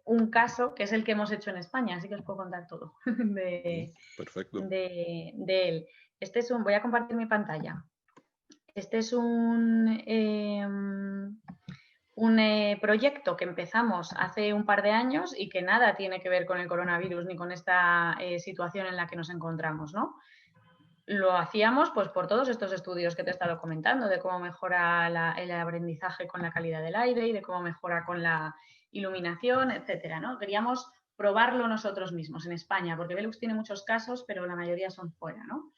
un caso que es el que hemos hecho en España, así que os puedo contar todo Perfecto. de él. Voy a compartir mi pantalla. Este es un proyecto que empezamos hace un par de años y que nada tiene que ver con el coronavirus ni con esta situación en la que nos encontramos, ¿no? Lo hacíamos pues por todos estos estudios que te he estado comentando, de cómo mejora el aprendizaje con la calidad del aire y de cómo mejora con la iluminación, etcétera, ¿no? Queríamos probarlo nosotros mismos en España, porque Velux tiene muchos casos, pero la mayoría son fuera, ¿no?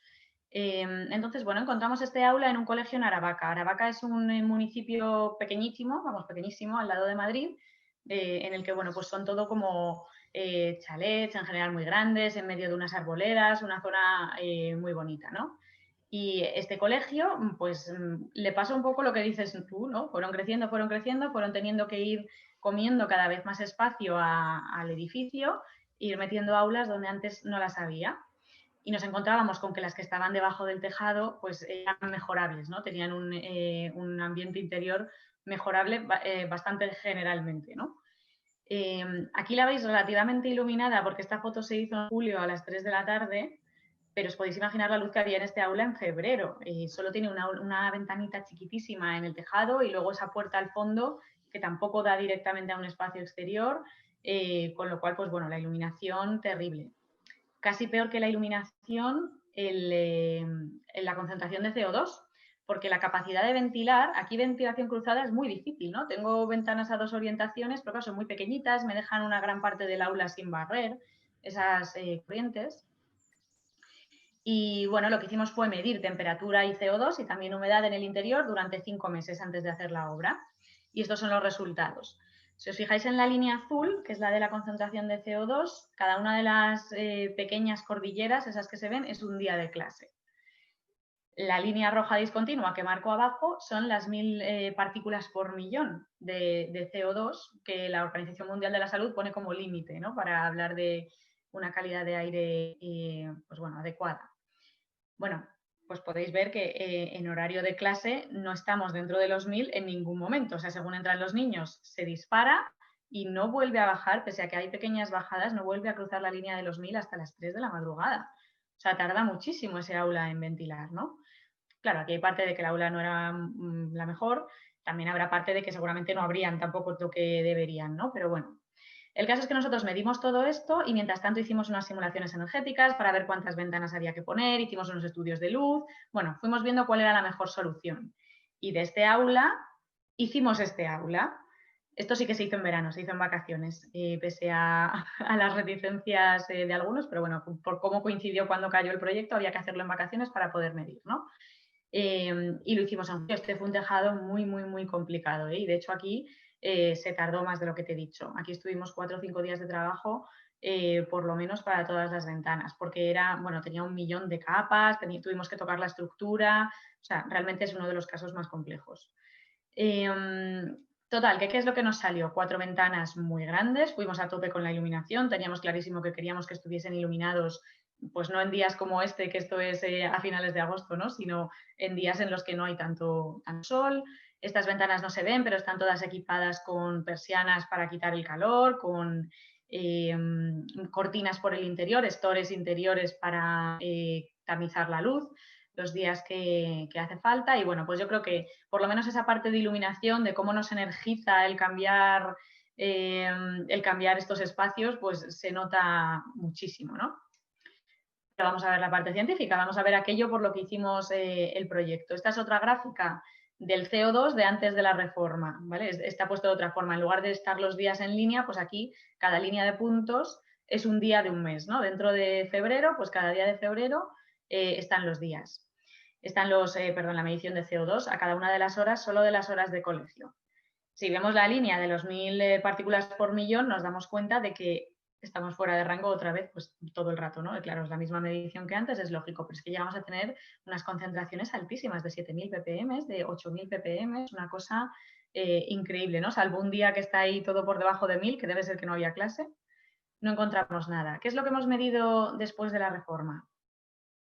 Entonces, bueno, encontramos este aula en un colegio en Aravaca. Aravaca es un municipio pequeñísimo, vamos, pequeñísimo, al lado de Madrid, en el que, bueno, pues son todo como chalets, en general muy grandes, en medio de unas arboledas, una zona muy bonita, ¿no? Y este colegio, pues le pasó un poco lo que dices tú, ¿no? Fueron creciendo, fueron teniendo que ir comiendo cada vez más espacio al edificio, ir metiendo aulas donde antes no las había. Y nos encontrábamos con que las que estaban debajo del tejado pues eran mejorables, ¿no? Tenían un ambiente interior mejorable bastante generalmente, ¿no? Aquí la veis relativamente iluminada porque esta foto se hizo en julio a las 3 de la tarde, pero os podéis imaginar la luz que había en este aula en febrero. Solo tiene una ventanita chiquitísima en el tejado y luego esa puerta al fondo que tampoco da directamente a un espacio exterior, con lo cual, pues bueno, la iluminación terrible. Casi peor que la iluminación, la concentración de CO2, porque la capacidad de ventilar, aquí ventilación cruzada es muy difícil, ¿no? Tengo ventanas a 2 orientaciones, pero claro, son muy pequeñitas, me dejan una gran parte del aula sin barrer, esas corrientes. Y bueno, lo que hicimos fue medir temperatura y CO2 y también humedad en el interior durante 5 meses antes de hacer la obra. Y estos son los resultados. Si os fijáis en la línea azul, que es la de la concentración de CO2, cada una de las pequeñas cordilleras, esas que se ven, es un día de clase. La línea roja discontinua que marco abajo son las 1000 partículas por millón de CO2 que la Organización Mundial de la Salud pone como límite, ¿no? Para hablar de una calidad de aire pues bueno, adecuada. Bueno, pues podéis ver que en horario de clase no estamos dentro de los 1000 en ningún momento. O sea, según entran los niños, se dispara y no vuelve a bajar, pese a que hay pequeñas bajadas, no vuelve a cruzar la línea de los 1000 hasta las 3 de la madrugada. O sea, tarda muchísimo ese aula en ventilar, ¿no? Claro, aquí hay parte de que el aula no era la mejor, también habrá parte de que seguramente no habrían tampoco lo que deberían, ¿no? Pero bueno, el caso es que nosotros medimos todo esto y mientras tanto hicimos unas simulaciones energéticas para ver cuántas ventanas había que poner, hicimos unos estudios de luz, bueno, fuimos viendo cuál era la mejor solución. Y de este aula, hicimos este aula. Esto sí que se hizo en verano, se hizo en vacaciones, pese a las reticencias de algunos, pero bueno, por cómo coincidió cuando cayó el proyecto, había que hacerlo en vacaciones para poder medir, ¿no? Y lo hicimos en julio. Este fue un tejado muy, muy, muy complicado, ¿eh? Y de hecho aquí se tardó más de lo que te he dicho. Aquí estuvimos 4 o 5 días de trabajo, por lo menos para todas las ventanas, porque era, bueno, tenía 1 millón de capas, tuvimos que tocar la estructura, o sea, realmente es uno de los casos más complejos. Total, ¿qué es lo que nos salió? 4 ventanas muy grandes, fuimos a tope con la iluminación, teníamos clarísimo que queríamos que estuviesen iluminados, pues no en días como este, que esto es a finales de agosto, ¿no? Sino en días en los que no hay tanto sol. Estas ventanas no se ven, pero están todas equipadas con persianas para quitar el calor, con cortinas por el interior, estores interiores para tamizar la luz los días que hace falta. Y bueno, pues yo creo que por lo menos esa parte de iluminación, de cómo nos energiza el cambiar estos espacios, pues se nota muchísimo, ¿no? Pero vamos a ver la parte científica, vamos a ver aquello por lo que hicimos el proyecto. Esta es otra gráfica del CO2 de antes de la reforma, ¿vale? Está puesto de otra forma. En lugar de estar los días en línea, pues aquí cada línea de puntos es un día de un mes, ¿no? Dentro de febrero, pues cada día de febrero están los días. Están la medición de CO2 a cada una de las horas, solo de las horas de colegio. Si vemos la línea de los 1000 partículas por millón, nos damos cuenta de que estamos fuera de rango otra vez, pues todo el rato, ¿no? Y claro, es la misma medición que antes, es lógico, pero es que llegamos a tener unas concentraciones altísimas de 7000 ppm, de 8000 ppm, es una cosa increíble, ¿no? Salvo un día que está ahí todo por debajo de 1000, que debe ser que no había clase, no encontramos nada. ¿Qué es lo que hemos medido después de la reforma?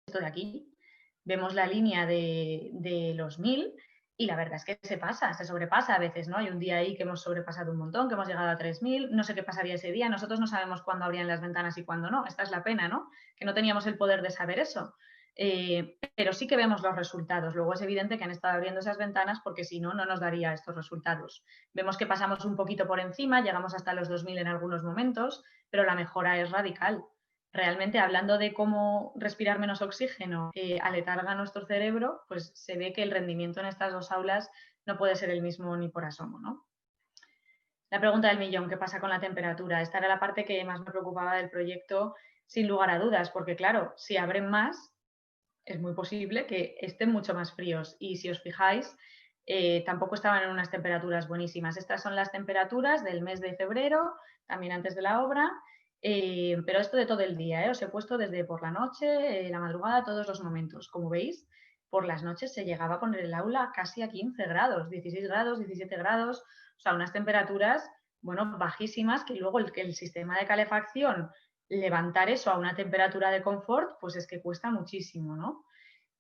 Esto de aquí, vemos la línea de los 1000 y la verdad es que se sobrepasa a veces, ¿no? Hay un día ahí que hemos sobrepasado un montón, que hemos llegado a 3000, no sé qué pasaría ese día, nosotros no sabemos cuándo abrían las ventanas y cuándo no, esta es la pena, ¿no? Que no teníamos el poder de saber eso. Pero sí que vemos los resultados. Luego es evidente que han estado abriendo esas ventanas porque si no, no nos daría estos resultados. Vemos que pasamos un poquito por encima, llegamos hasta los 2000 en algunos momentos, pero la mejora es radical. Realmente, hablando de cómo respirar menos oxígeno aletarga nuestro cerebro, pues se ve que el rendimiento en estas 2 aulas no puede ser el mismo ni por asomo, ¿no? La pregunta del millón, ¿qué pasa con la temperatura? Esta era la parte que más me preocupaba del proyecto, sin lugar a dudas, porque claro, si abren más, es muy posible que estén mucho más fríos. Y si os fijáis, tampoco estaban en unas temperaturas buenísimas. Estas son las temperaturas del mes de febrero, también antes de la obra, pero esto de todo el día, os he puesto desde por la noche, la madrugada, todos los momentos. Como veis, por las noches se llegaba a poner el aula casi a 15 grados, 16 grados, 17 grados, o sea, unas temperaturas, bueno, bajísimas, que luego el sistema de calefacción, levantar eso a una temperatura de confort, pues es que cuesta muchísimo, ¿no?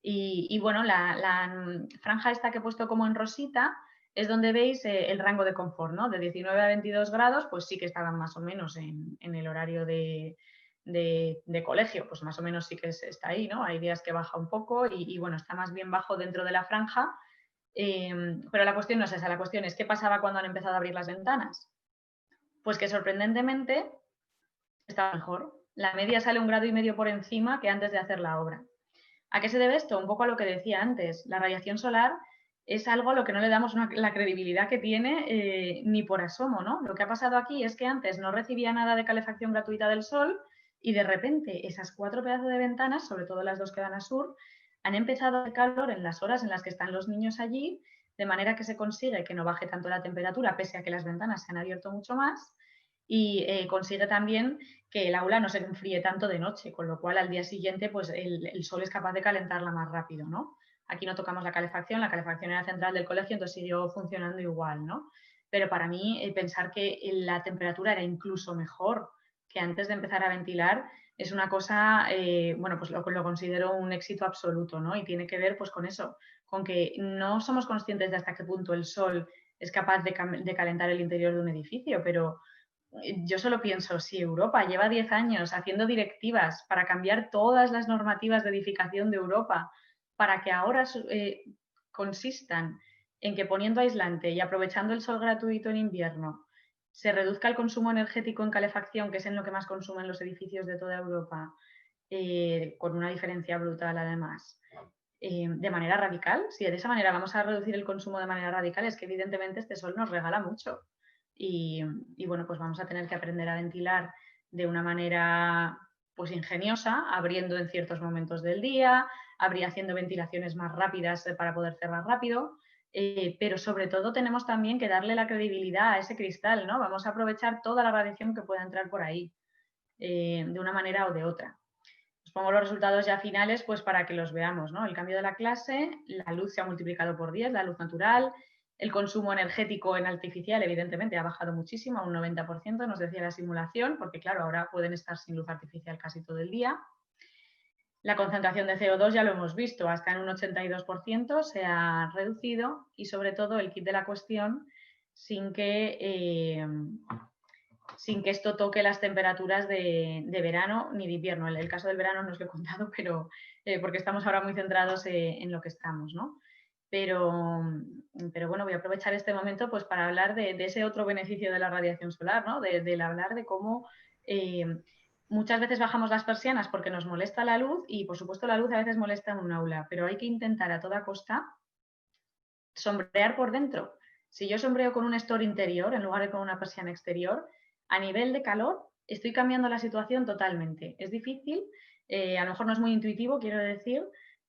Y bueno, la franja esta que he puesto como en rosita es donde veis el rango de confort, ¿no? De 19 a 22 grados, pues sí que estaban más o menos en el horario de colegio, pues más o menos sí que está ahí, ¿no? Hay días que baja un poco y bueno, está más bien bajo dentro de la franja, Pero la cuestión no es esa, la cuestión es ¿qué pasaba cuando han empezado a abrir las ventanas? Pues que sorprendentemente estaba mejor. La media sale 1,5 grados por encima que antes de hacer la obra. ¿A qué se debe esto? Un poco a lo que decía antes. La radiación solar es algo a lo que no le damos la credibilidad que tiene ni por asomo, ¿no? Lo que ha pasado aquí es que antes no recibía nada de calefacción gratuita del sol y de repente esas 4 pedazos de ventanas, sobre todo las 2 que dan a sur, han empezado a hacer calor en las horas en las que están los niños allí, de manera que se consigue que no baje tanto la temperatura, pese a que las ventanas se han abierto mucho más, y consigue también que el aula no se enfríe tanto de noche, con lo cual al día siguiente pues el sol es capaz de calentarla más rápido, ¿no? Aquí no tocamos la calefacción era central del colegio, entonces siguió funcionando igual, ¿no? Pero para mí pensar que la temperatura era incluso mejor que antes de empezar a ventilar es una cosa, bueno, pues lo considero un éxito absoluto, ¿no? Y tiene que ver pues con eso, con que no somos conscientes de hasta qué punto el sol es capaz de calentar el interior de un edificio, pero yo solo pienso, si Europa lleva 10 años haciendo directivas para cambiar todas las normativas de edificación de Europa, para que ahora consistan en que poniendo aislante y aprovechando el sol gratuito en invierno, se reduzca el consumo energético en calefacción, que es en lo que más consumen los edificios de toda Europa, con una diferencia brutal además, de manera radical. Si de esa manera vamos a reducir el consumo de manera radical, es que evidentemente este sol nos regala mucho. Y bueno, pues vamos a tener que aprender a ventilar de una manera pues ingeniosa, abriendo en ciertos momentos del día, haciendo ventilaciones más rápidas para poder cerrar rápido, pero sobre todo tenemos también que darle la credibilidad a ese cristal, ¿no? Vamos a aprovechar toda la radiación que pueda entrar por ahí, de una manera o de otra. Os pongo los resultados ya finales pues para que los veamos, ¿no? El cambio de la clase, la luz se ha multiplicado por 10, la luz natural, el consumo energético en artificial evidentemente ha bajado muchísimo, a un 90%, nos decía la simulación, porque claro, ahora pueden estar sin luz artificial casi todo el día. La concentración de CO2 ya lo hemos visto, hasta en un 82% se ha reducido y sobre todo el kit de la cuestión sin que esto toque las temperaturas de verano ni de invierno. El caso del verano no os lo he contado, pero porque estamos ahora muy centrados en lo que estamos, ¿no? Pero bueno, voy a aprovechar este momento pues para hablar de ese otro beneficio de la radiación solar, ¿no? De hablar de cómo muchas veces bajamos las persianas porque nos molesta la luz y, por supuesto, la luz a veces molesta en un aula, pero hay que intentar a toda costa sombrear por dentro. Si yo sombreo con un store interior en lugar de con una persiana exterior, a nivel de calor estoy cambiando la situación totalmente. Es difícil, a lo mejor no es muy intuitivo, quiero decir,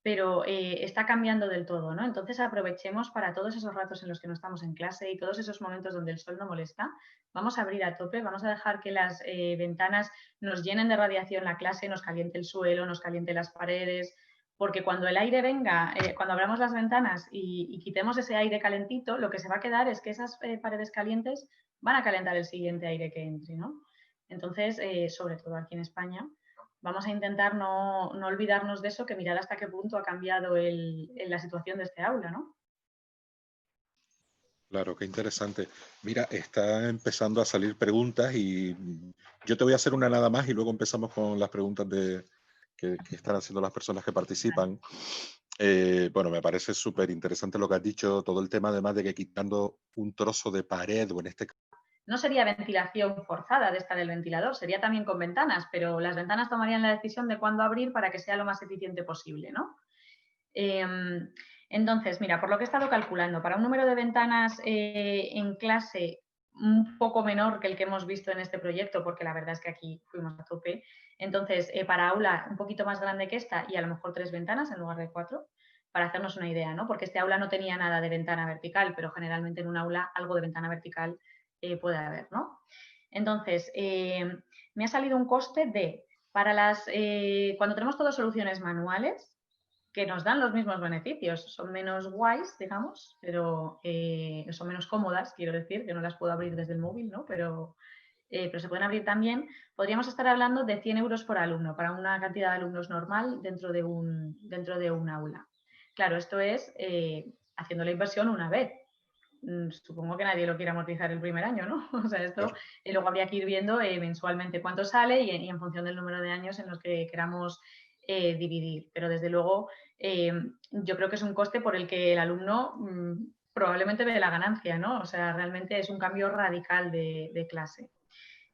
pero está cambiando del todo, ¿no? Entonces aprovechemos para todos esos ratos en los que no estamos en clase y todos esos momentos donde el sol no molesta. Vamos a abrir a tope, vamos a dejar que las ventanas nos llenen de radiación la clase, nos caliente el suelo, nos caliente las paredes, porque cuando el aire venga, cuando abramos las ventanas y quitemos ese aire calentito, lo que se va a quedar es que esas paredes calientes van a calentar el siguiente aire que entre, ¿no? Entonces, sobre todo aquí en España, vamos a intentar no olvidarnos de eso, que mirar hasta qué punto ha cambiado la situación de este aula, ¿no? Claro, qué interesante. Mira, están empezando a salir preguntas y yo te voy a hacer una nada más y luego empezamos con las preguntas que están haciendo las personas que participan. Bueno, me parece súper interesante lo que has dicho, todo el tema además de que quitando un trozo de pared o en este caso... No sería ventilación forzada de esta del ventilador, sería también con ventanas, pero las ventanas tomarían la decisión de cuándo abrir para que sea lo más eficiente posible, ¿no? Entonces, mira, por lo que he estado calculando, para un número de ventanas en clase un poco menor que el que hemos visto en este proyecto, porque la verdad es que aquí fuimos a tope, entonces para aula un poquito más grande que esta y a lo mejor 3 ventanas en lugar de 4, para hacernos una idea, ¿no? Porque este aula no tenía nada de ventana vertical, pero generalmente en un aula algo de ventana vertical puede haber, ¿no? Entonces, me ha salido un coste de, cuando tenemos todas soluciones manuales, que nos dan los mismos beneficios, son menos guays, digamos, pero son menos cómodas, quiero decir, que no las puedo abrir desde el móvil, ¿no? Pero se pueden abrir también. Podríamos estar hablando de 100 euros por alumno para una cantidad de alumnos normal dentro de un aula. Claro, esto es haciendo la inversión una vez. Supongo que nadie lo quiere amortizar el primer año, ¿no? O sea, esto luego habría que ir viendo mensualmente cuánto sale y en función del número de años en los que queramos dividir. Pero desde luego yo creo que es un coste por el que el alumno probablemente ve la ganancia, ¿no? O sea, realmente es un cambio radical de clase.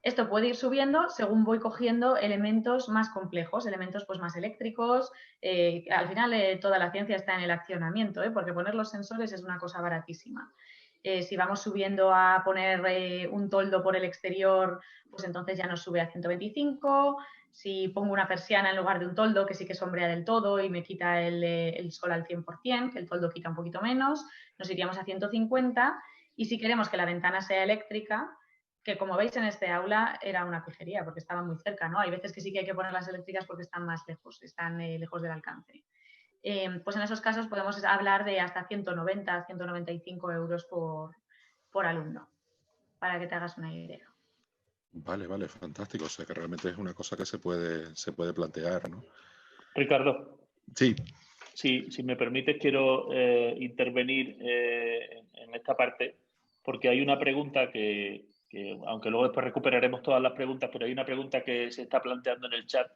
Esto puede ir subiendo según voy cogiendo elementos más complejos, elementos pues más eléctricos. Al final toda la ciencia está en el accionamiento, porque poner los sensores es una cosa baratísima. Si vamos subiendo a poner un toldo por el exterior, pues entonces ya nos sube a 125. Si pongo una persiana en lugar de un toldo, que sí que sombrea del todo y me quita el sol al 100%, que el toldo quita un poquito menos, nos iríamos a 150. Y si queremos que la ventana sea eléctrica, que como veis en este aula era una pijería porque estaba muy cerca, ¿no? Hay veces que sí que hay que poner las eléctricas porque están más lejos, están lejos del alcance. Pues en esos casos podemos hablar de hasta 190, 195 euros por alumno, para que te hagas una idea. Vale, vale, fantástico. O sea que realmente es una cosa que se puede plantear, ¿no? Ricardo. Sí. Si me permites, quiero intervenir en esta parte, porque hay una pregunta que, aunque luego después recuperaremos todas las preguntas, pero hay una pregunta que se está planteando en el chat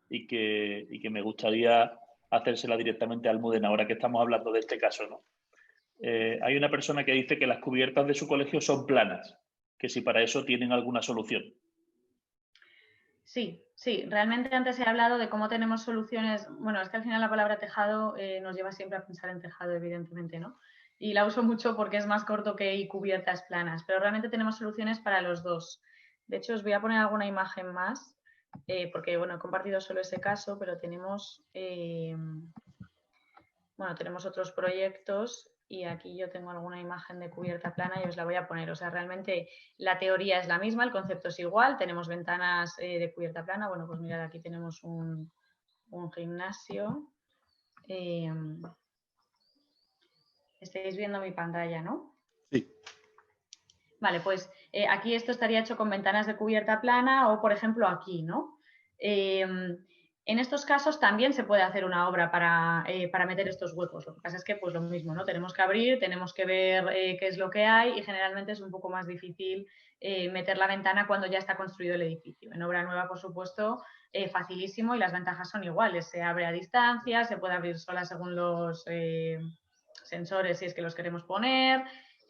y que me gustaría hacérsela directamente a Almudena, ahora que estamos hablando de este caso, ¿no? Hay una persona que dice que las cubiertas de su colegio son planas, que si para eso tienen alguna solución. Sí, sí, realmente antes he hablado de cómo tenemos soluciones. Bueno, es que al final la palabra tejado nos lleva siempre a pensar en tejado, evidentemente, ¿no? Y la uso mucho porque es más corto que y cubiertas planas, pero realmente tenemos soluciones para los dos. De hecho, os voy a poner alguna imagen más, porque, bueno, he compartido solo ese caso, pero tenemos, bueno, tenemos otros proyectos y aquí yo tengo alguna imagen de cubierta plana y os la voy a poner. O sea, realmente la teoría es la misma, el concepto es igual, tenemos ventanas de cubierta plana. Bueno, pues mirad, aquí tenemos un gimnasio. Estáis viendo mi pantalla, ¿no? Sí. Vale, pues aquí esto estaría hecho con ventanas de cubierta plana o, por ejemplo, aquí, ¿no? En estos casos también se puede hacer una obra para meter estos huecos. Lo que pasa es que, pues lo mismo, ¿no? Tenemos que abrir, tenemos que ver qué es lo que hay y generalmente es un poco más difícil meter la ventana cuando ya está construido el edificio. En obra nueva, por supuesto, facilísimo y las ventajas son iguales. Se abre a distancia, se puede abrir sola según los sensores si es que los queremos poner.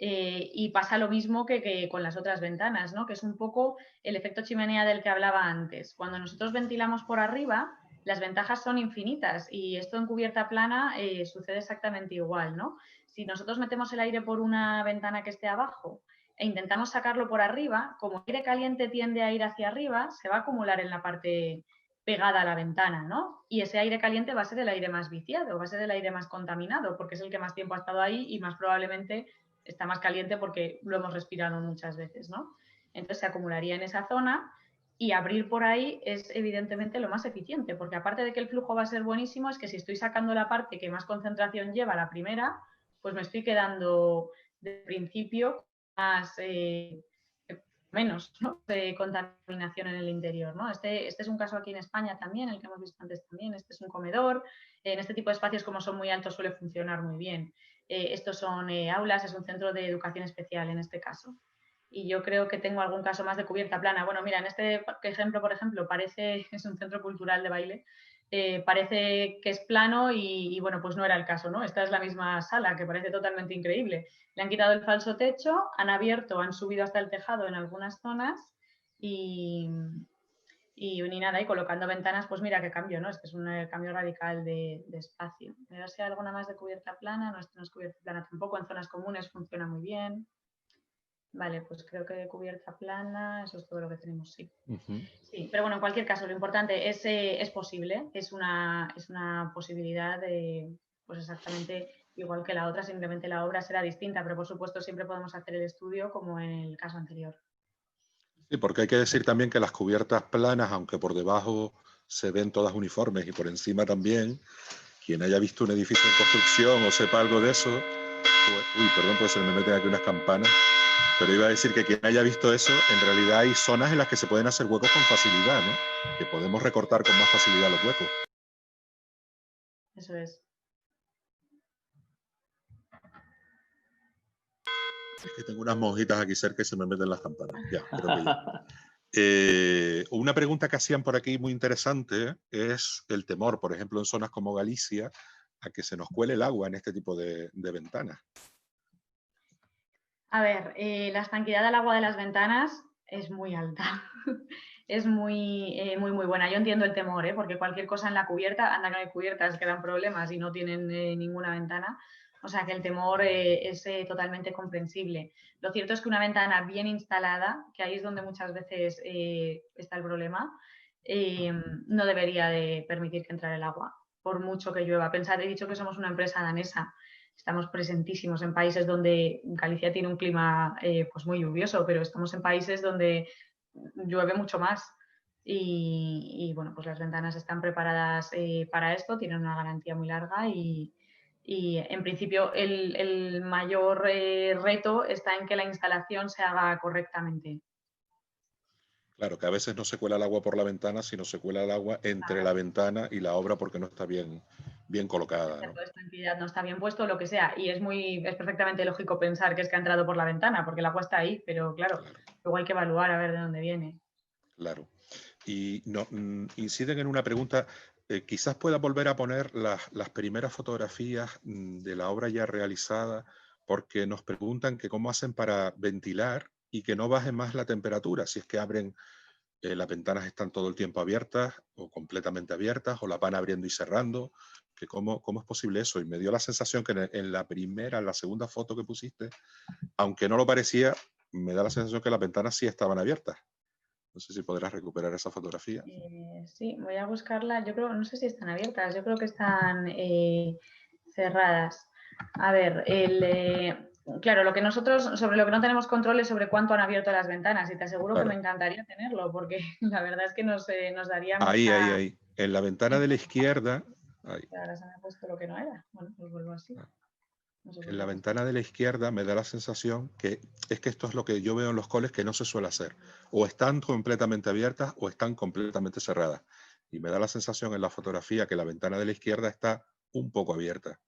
Y pasa lo mismo que con las otras ventanas, ¿no? Que es un poco el efecto chimenea del que hablaba antes. Cuando nosotros ventilamos por arriba, las ventajas son infinitas y esto en cubierta plana sucede exactamente igual, ¿no? Si nosotros metemos el aire por una ventana que esté abajo e intentamos sacarlo por arriba, como el aire caliente tiende a ir hacia arriba, se va a acumular en la parte pegada a la ventana, ¿no? Y ese aire caliente va a ser el aire más viciado, va a ser el aire más contaminado, porque es el que más tiempo ha estado ahí y más probablemente está más caliente porque lo hemos respirado muchas veces, ¿no? Entonces se acumularía en esa zona y abrir por ahí es evidentemente lo más eficiente, porque aparte de que el flujo va a ser buenísimo, es que si estoy sacando la parte que más concentración lleva la primera, pues me estoy quedando de principio más menos, ¿no? De contaminación en el interior, ¿no? Este es un caso aquí en España también, el que hemos visto antes también. Este es un comedor. En este tipo de espacios, como son muy altos, suele funcionar muy bien. Estos son aulas, es un centro de educación especial en este caso. Y yo creo que tengo algún caso más de cubierta plana. Bueno, mira, en este ejemplo, por ejemplo, parece, es un centro cultural de baile, parece que es plano y, bueno, pues no era el caso, ¿no? Esta es la misma sala, que parece totalmente increíble. Le han quitado el falso techo, han abierto, han subido hasta el tejado en algunas zonas y ni nada, y colocando ventanas, pues mira qué cambio, ¿no? Es que es un cambio radical de espacio. A ver si hay alguna más de cubierta plana. No, esto no es cubierta plana tampoco, en zonas comunes funciona muy bien. Vale, pues creo que de cubierta plana, eso es todo lo que tenemos, sí. Sí, pero bueno, en cualquier caso, lo importante es posible, es una posibilidad de, pues exactamente igual que la otra, simplemente la obra será distinta, pero por supuesto siempre podemos hacer el estudio como en el caso anterior. Sí, porque hay que decir también que las cubiertas planas, aunque por debajo se ven todas uniformes y por encima también, quien haya visto un edificio en construcción o sepa algo de eso, pues, uy, perdón, pues se me meten aquí unas campanas, pero iba a decir que quien haya visto eso, en realidad hay zonas en las que se pueden hacer huecos con facilidad, ¿no? Que podemos recortar con más facilidad los huecos. Eso es. Es que tengo unas monjitas aquí cerca y se me meten las campanas. Ya, creo que ya. Una pregunta que hacían por aquí muy interesante es el temor, por ejemplo, en zonas como Galicia, a que se nos cuele el agua en este tipo de ventanas. A ver, la estanquidad del agua de las ventanas es muy alta. Es muy buena. Yo entiendo el temor, porque cualquier cosa en la cubierta, anda que no hay cubiertas que dan problemas y no tienen ninguna ventana. O sea que el temor es totalmente comprensible. Lo cierto es que una ventana bien instalada, que ahí es donde muchas veces está el problema, no debería de permitir que entre el agua, por mucho que llueva. Pensad, he dicho que somos una empresa danesa. Estamos presentísimos en países donde Galicia tiene un clima pues muy lluvioso, pero estamos en países donde llueve mucho más. Y bueno, pues las ventanas están preparadas para esto, tienen una garantía muy larga y en principio el mayor reto está en que la instalación se haga correctamente. Claro, que a veces no se cuela el agua por la ventana, sino se cuela el agua entre la ventana y la obra porque no está bien colocada, ¿no? Esta entidad no está bien puesto, lo que sea. Y es perfectamente lógico pensar que es que ha entrado por la ventana, porque el agua está ahí, pero claro, luego hay que evaluar a ver de dónde viene. Claro. Y inciden en una pregunta, quizás pueda volver a poner las primeras fotografías de la obra ya realizada, porque nos preguntan que cómo hacen para ventilar y que no baje más la temperatura, si es que abren, las ventanas están todo el tiempo abiertas o completamente abiertas, o las van abriendo y cerrando, que cómo es posible eso. Y me dio la sensación que en la segunda foto que pusiste, aunque no lo parecía, me da la sensación que las ventanas sí estaban abiertas. No sé si podrás recuperar esa fotografía. Sí, voy a buscarla. Yo creo, no sé si están abiertas, yo creo que están cerradas. A ver, claro, sobre lo que no tenemos control es sobre cuánto han abierto las ventanas y te aseguro que me encantaría tenerlo porque la verdad es que nos daría mucha... Ahí. En la ventana de la izquierda. Ahí. Ahora se me ha puesto lo que no era. Bueno, pues vuelvo así. No sé por En qué la hago esto. ventana de la izquierda me da la sensación que es que esto es lo que yo veo en los coles que no se suele hacer. O están completamente abiertas o están completamente cerradas. Y me da la sensación en la fotografía que la ventana de la izquierda está un poco abierta.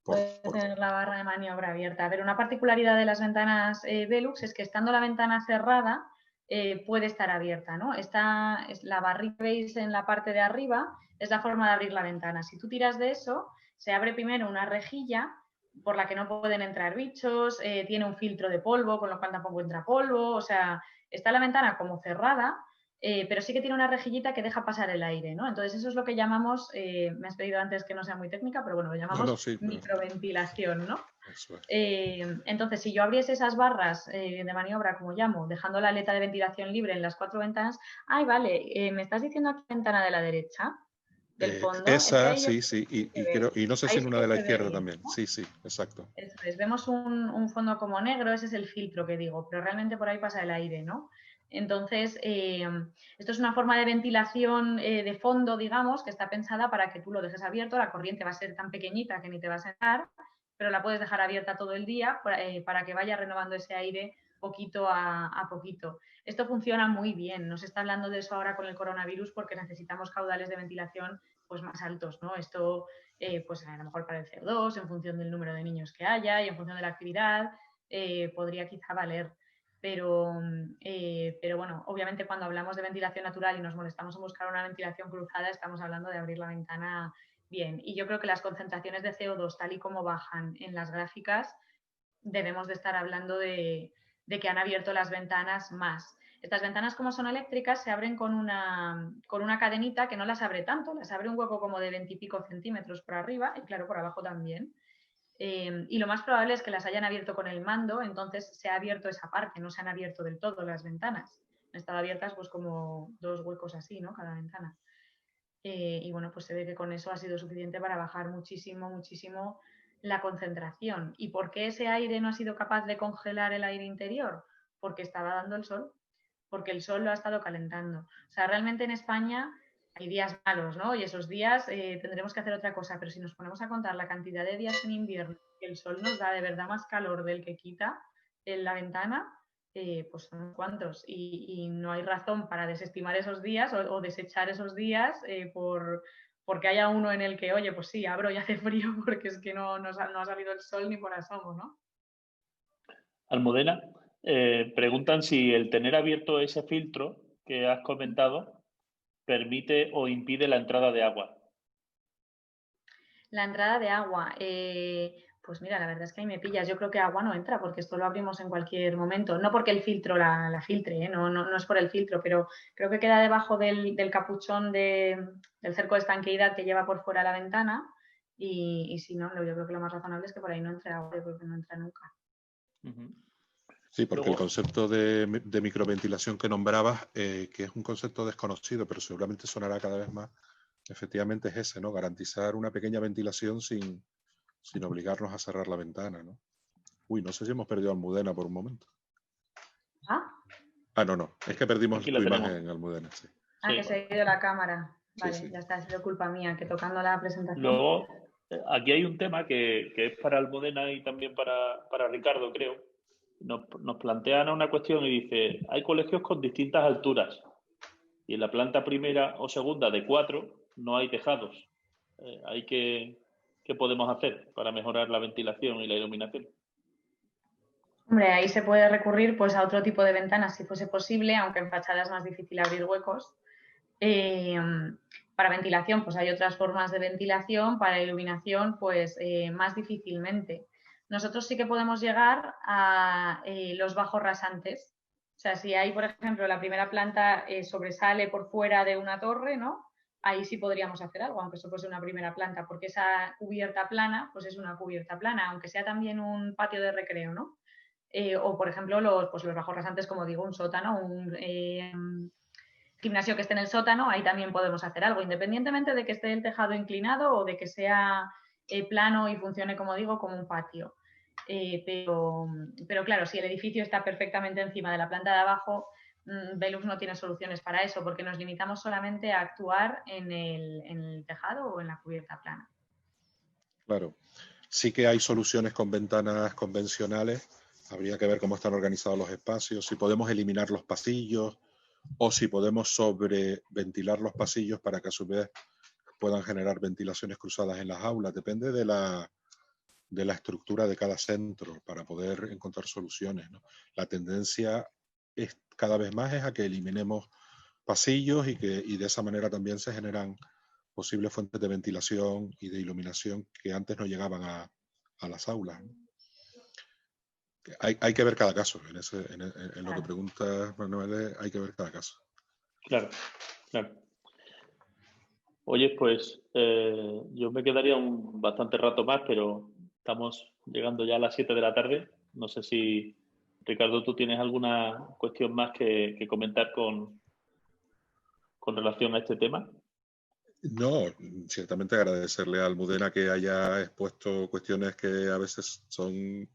Puede tener la barra de maniobra abierta. A ver, una particularidad de las ventanas Velux es que estando la ventana cerrada puede estar abierta, ¿no? La barrita que veis en la parte de arriba es la forma de abrir la ventana. Si tú tiras de eso, se abre primero una rejilla por la que no pueden entrar bichos, tiene un filtro de polvo, con lo cual tampoco entra polvo, o sea, está la ventana como cerrada, pero sí que tiene una rejillita que deja pasar el aire, ¿no? Entonces eso es lo que llamamos, me has pedido antes que no sea muy técnica, pero bueno, lo llamamos Sí, microventilación, ¿no? eso es. Entonces, si yo abriese esas barras de maniobra, como llamo, dejando la aleta de ventilación libre en las 4 ventanas, ay, vale, me estás diciendo aquí la ventana de la derecha, del fondo, es que Esa, ahí yo sí, y no sé si ahí en sí una que de la se ve izquierda bien, también. ¿no? Sí, exacto. Eso es, vemos un fondo como negro, ese es el filtro que digo, pero realmente por ahí pasa el aire, ¿no? Entonces, esto es una forma de ventilación de fondo, digamos, que está pensada para que tú lo dejes abierto, la corriente va a ser tan pequeñita que ni te va a sentar, pero la puedes dejar abierta todo el día para que vaya renovando ese aire poquito a poquito. Esto funciona muy bien, no se está hablando de eso ahora con el coronavirus porque necesitamos caudales de ventilación pues más altos, ¿no? Esto pues a lo mejor para el CO2, en función del número de niños que haya y en función de la actividad, podría quizá valer. Pero bueno, obviamente cuando hablamos de ventilación natural y nos molestamos en buscar una ventilación cruzada, estamos hablando de abrir la ventana bien. Y yo creo que las concentraciones de CO2, tal y como bajan en las gráficas, debemos de estar hablando de que han abierto las ventanas más. Estas ventanas, como son eléctricas, se abren con una cadenita que no las abre tanto, las abre un hueco como de 20 y pico centímetros por arriba y claro, por abajo también. Y lo más probable es que las hayan abierto con el mando, entonces se ha abierto esa parte, no se han abierto del todo las ventanas. Han estado abiertas pues como 2 huecos así, ¿no? Cada ventana. Y bueno, pues se ve que con eso ha sido suficiente para bajar muchísimo la concentración. ¿Y por qué ese aire no ha sido capaz de congelar el aire interior? Porque estaba dando el sol, porque el sol lo ha estado calentando. O sea, realmente en España hay días malos, ¿no? Y esos días tendremos que hacer otra cosa, pero si nos ponemos a contar la cantidad de días en invierno que el sol nos da de verdad más calor del que quita en la ventana, pues son unos cuantos. Y no hay razón para desestimar esos días o desechar esos días porque haya uno en el que, oye, pues sí, abro y hace frío porque es que no ha salido el sol ni por asomo, ¿no? Almudena, preguntan si el tener abierto ese filtro que has comentado permite o impide la entrada de agua? La entrada de agua. Pues mira, la verdad es que ahí me pillas. Yo creo que agua no entra porque esto lo abrimos en cualquier momento. No porque el filtro la filtre, no es por el filtro, pero creo que queda debajo del capuchón del cerco de estanqueidad que lleva por fuera la ventana. Y si no, yo creo que lo más razonable es que por ahí no entre agua, porque no entra nunca. Sí, porque Luego, el concepto de microventilación que nombrabas, que es un concepto desconocido, pero seguramente sonará cada vez más, efectivamente es ese, ¿no? Garantizar una pequeña ventilación sin obligarnos a cerrar la ventana, ¿no? Uy, no sé si hemos perdido a Almudena por un momento. No. Es que perdimos aquí tu la imagen tenemos. en Almudena, sí. Sí. Que se ha ido la cámara. Vale, Sí. ya está, ha sido culpa mía, que tocando la presentación. Luego, aquí hay un tema que es para Almudena y también para Ricardo, creo. Nos plantean una cuestión y dice, hay colegios con distintas alturas y en la planta primera o segunda de 4 no hay tejados. ¿Qué podemos hacer para mejorar la ventilación y la iluminación? Hombre, ahí se puede recurrir pues, a otro tipo de ventanas si fuese posible, aunque en fachada es más difícil abrir huecos. Para ventilación, pues hay otras formas de ventilación, para iluminación, pues más difícilmente. Nosotros sí que podemos llegar a los bajos rasantes. O sea, si hay, por ejemplo, la primera planta sobresale por fuera de una torre, ¿no? Ahí sí podríamos hacer algo, aunque eso fuese una primera planta, porque esa cubierta plana, pues es una cubierta plana, aunque sea también un patio de recreo, ¿no? O, por ejemplo, los bajos rasantes, como digo, un sótano, un gimnasio que esté en el sótano, ahí también podemos hacer algo, independientemente de que esté el tejado inclinado o de que sea plano y funcione, como digo, como un patio. Pero claro, si el edificio está perfectamente encima de la planta de abajo, Velux no tiene soluciones para eso, porque nos limitamos solamente a actuar en el tejado o en la cubierta plana. Claro. Sí que hay soluciones con ventanas convencionales. Habría que ver cómo están organizados los espacios, si podemos eliminar los pasillos o si podemos sobreventilar los pasillos para que a su vez puedan generar ventilaciones cruzadas en las aulas. Depende de la estructura de cada centro para poder encontrar soluciones, ¿no? La tendencia es cada vez más es a que eliminemos pasillos y de esa manera también se generan posibles fuentes de ventilación y de iluminación que antes no llegaban a las aulas, ¿no? Hay que ver cada caso. En lo que preguntas, Manuel, hay que ver cada caso. Claro. Oye, pues yo me quedaría bastante rato más, pero estamos llegando ya a las 7 de la tarde. No sé si, Ricardo, tú tienes alguna cuestión más que comentar con relación a este tema. No, ciertamente agradecerle a Almudena que haya expuesto cuestiones que a veces son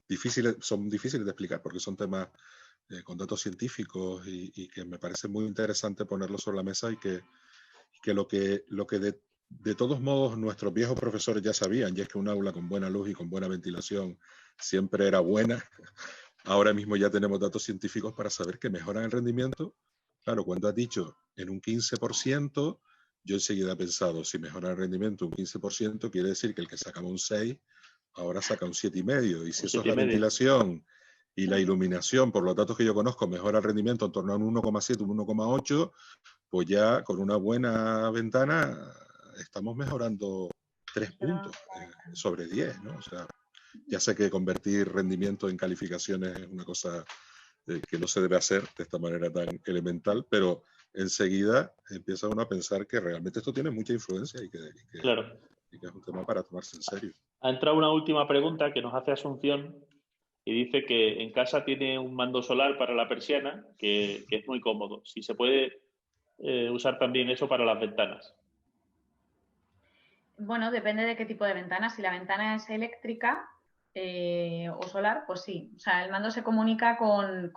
difíciles de explicar porque son temas con datos científicos y que me parece muy interesante ponerlos sobre la mesa y que lo que de todos modos nuestros viejos profesores ya sabían, y es que un aula con buena luz y con buena ventilación siempre era buena. Ahora mismo ya tenemos datos científicos para saber que mejoran el rendimiento. Claro, cuando has dicho en un 15%, yo enseguida he pensado, si mejora el rendimiento un 15%, quiere decir que el que sacaba un 6, ahora saca un 7,5. Y si eso es la ventilación y la iluminación, por los datos que yo conozco, mejora el rendimiento en torno a un 1,7, un 1,8, pues ya con una buena ventana estamos mejorando 3 puntos sobre 10, ¿no? O sea, ya sé que convertir rendimiento en calificaciones es una cosa que no se debe hacer de esta manera tan elemental, pero enseguida empieza uno a pensar que realmente esto tiene mucha influencia y que es un tema para tomarse en serio. Ha entrado una última pregunta que nos hace Asunción y dice que en casa tiene un mando solar para la persiana que es muy cómodo. Si se puede usar también eso para las ventanas. Bueno, depende de qué tipo de ventana. Si la ventana es eléctrica o solar, pues sí. O sea, el mando se comunica con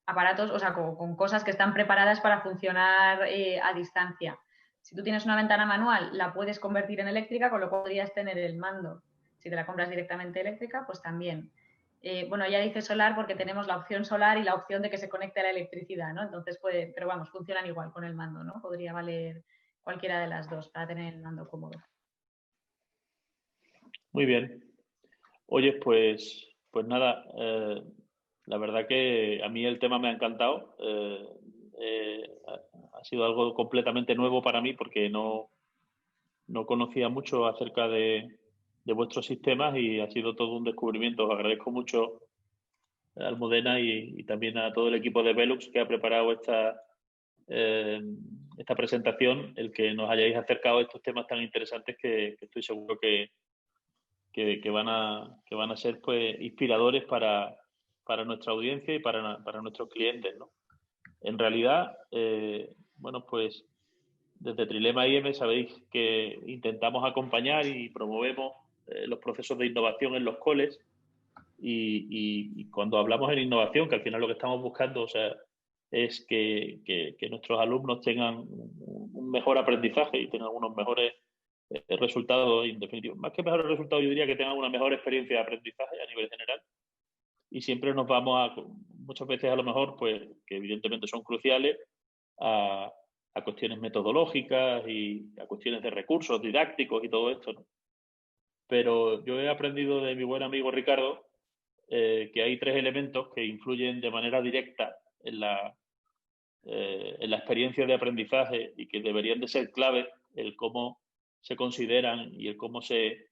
aparatos, o sea, con cosas que están preparadas para funcionar a distancia. Si tú tienes una ventana manual, la puedes convertir en eléctrica, con lo cual podrías tener el mando. Si te la compras directamente eléctrica, pues también. Bueno, ya dice solar porque tenemos la opción solar y la opción de que se conecte a la electricidad, ¿no? Entonces, pero vamos, funcionan igual con el mando, ¿no? Podría valer cualquiera de las dos para tener el mando cómodo. Muy bien. Oye, pues nada, la verdad que a mí el tema me ha encantado. ha sido algo completamente nuevo para mí porque no conocía mucho acerca de vuestros sistemas y ha sido todo un descubrimiento. Os agradezco mucho a Almudena y también a todo el equipo de Velux que ha preparado esta presentación, el que nos hayáis acercado a estos temas tan interesantes que estoy seguro que van a ser pues inspiradores para nuestra audiencia y para nuestros clientes, ¿no? En realidad, bueno, pues desde Trilema IM sabéis que intentamos acompañar y promovemos los procesos de innovación en los coles y cuando hablamos en innovación, que al final lo que estamos buscando, o sea, es que nuestros alumnos tengan un mejor aprendizaje y tengan unos mejores resultados, en definitiva. Más que mejores resultados, yo diría que tengan una mejor experiencia de aprendizaje a nivel general. Y siempre nos vamos muchas veces a lo mejor, pues, que evidentemente son cruciales, a cuestiones metodológicas y a cuestiones de recursos didácticos y todo esto, ¿no? Pero yo he aprendido de mi buen amigo Ricardo que hay 3 elementos que influyen de manera directa en la experiencia de aprendizaje y que deberían de ser clave, el cómo se consideran y el cómo se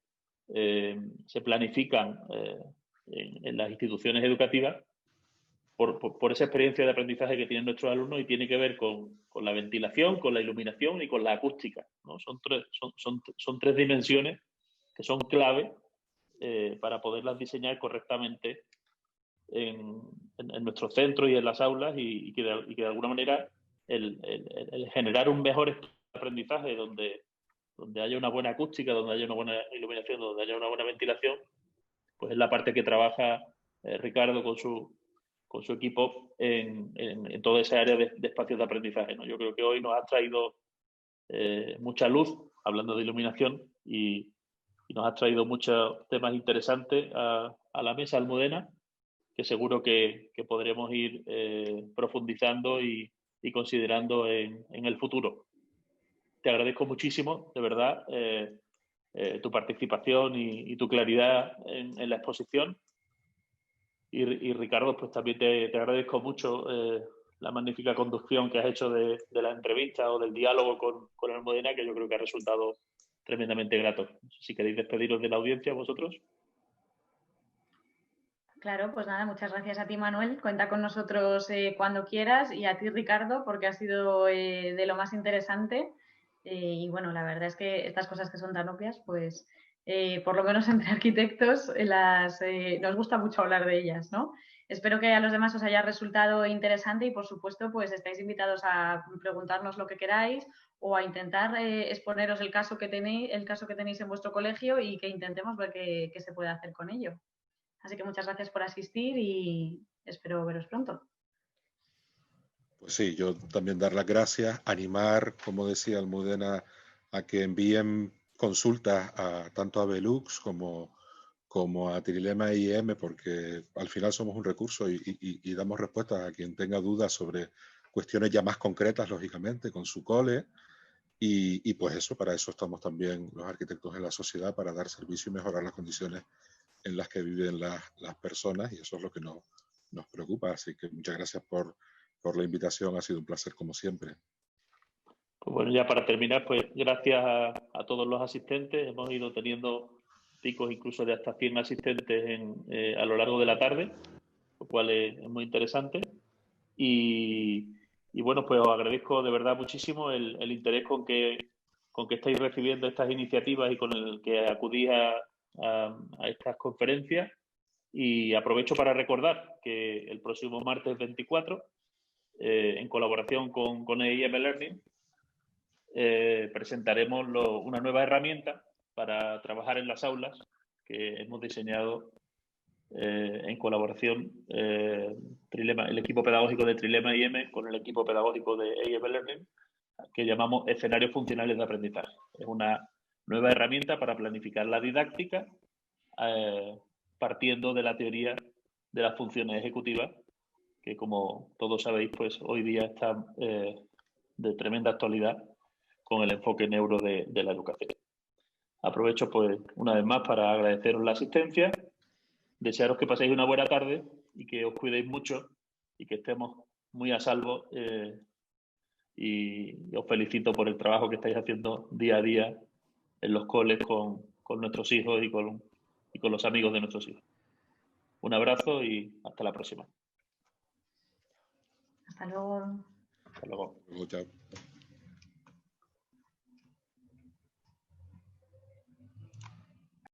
planifican en las instituciones educativas por esa experiencia de aprendizaje que tienen nuestros alumnos, y tiene que ver con la ventilación, con la iluminación y con la acústica, ¿no? Son 3 dimensiones que son clave para poderlas diseñar correctamente en nuestros centros y en las aulas y que de alguna manera el generar un mejor aprendizaje donde haya una buena acústica, donde haya una buena iluminación, donde haya una buena ventilación, pues es la parte que trabaja Ricardo con su equipo en toda esa área de espacios de aprendizaje, ¿no? Yo creo que hoy nos ha traído mucha luz, hablando de iluminación, y nos ha traído muchos temas interesantes a la mesa, Almudena, que seguro que podremos ir profundizando y considerando en el futuro. Te agradezco muchísimo, de verdad, tu participación y tu claridad en la exposición. Y Ricardo, pues también te agradezco mucho la magnífica conducción que has hecho de la entrevista o del diálogo con Almudena, que yo creo que ha resultado tremendamente grato. No sé si queréis despediros de la audiencia vosotros. Claro, pues nada, muchas gracias a ti, Manuel. Cuenta con nosotros cuando quieras, y a ti, Ricardo, porque ha sido de lo más interesante. Y bueno, la verdad es que estas cosas que son tan obvias, pues por lo menos entre arquitectos nos gusta mucho hablar de ellas, ¿no? Espero que a los demás os haya resultado interesante y, por supuesto, pues estáis invitados a preguntarnos lo que queráis o a intentar exponeros el caso que tenéis en vuestro colegio y que intentemos ver qué se puede hacer con ello. Así que muchas gracias por asistir y espero veros pronto. Pues sí, yo también dar las gracias, animar, como decía Almudena, a que envíen consultas tanto a Velux como a Trilema IM, porque al final somos un recurso y damos respuestas a quien tenga dudas sobre cuestiones ya más concretas, lógicamente, con su cole. Y pues eso, para eso estamos también los arquitectos en la sociedad, para dar servicio y mejorar las condiciones en las que viven las personas, y eso es lo que nos preocupa. Así que muchas gracias por la invitación, ha sido un placer como siempre. Pues bueno, ya para terminar, pues gracias a todos los asistentes. Hemos ido teniendo picos incluso de hasta 100 asistentes a lo largo de la tarde, lo cual es muy interesante. Y bueno, pues os agradezco de verdad muchísimo el interés con que estáis recibiendo estas iniciativas y con el que acudís a estas conferencias. Y aprovecho para recordar que el próximo martes 24, en colaboración con EIM Learning, presentaremos una nueva herramienta para trabajar en las aulas que hemos diseñado en colaboración el equipo pedagógico de Trilema IM con el equipo pedagógico de EIM Learning, que llamamos escenarios funcionales de aprendizaje. Es una nueva herramienta para planificar la didáctica partiendo de la teoría de las funciones ejecutivas, que como todos sabéis, pues hoy día está de tremenda actualidad con el enfoque neuro de la educación. Aprovecho pues una vez más para agradeceros la asistencia, desearos que paséis una buena tarde y que os cuidéis mucho y que estemos muy a salvo y os felicito por el trabajo que estáis haciendo día a día en los coles con nuestros hijos y con los amigos de nuestros hijos. Un abrazo y hasta la próxima. Hasta luego. Hasta luego. Chao.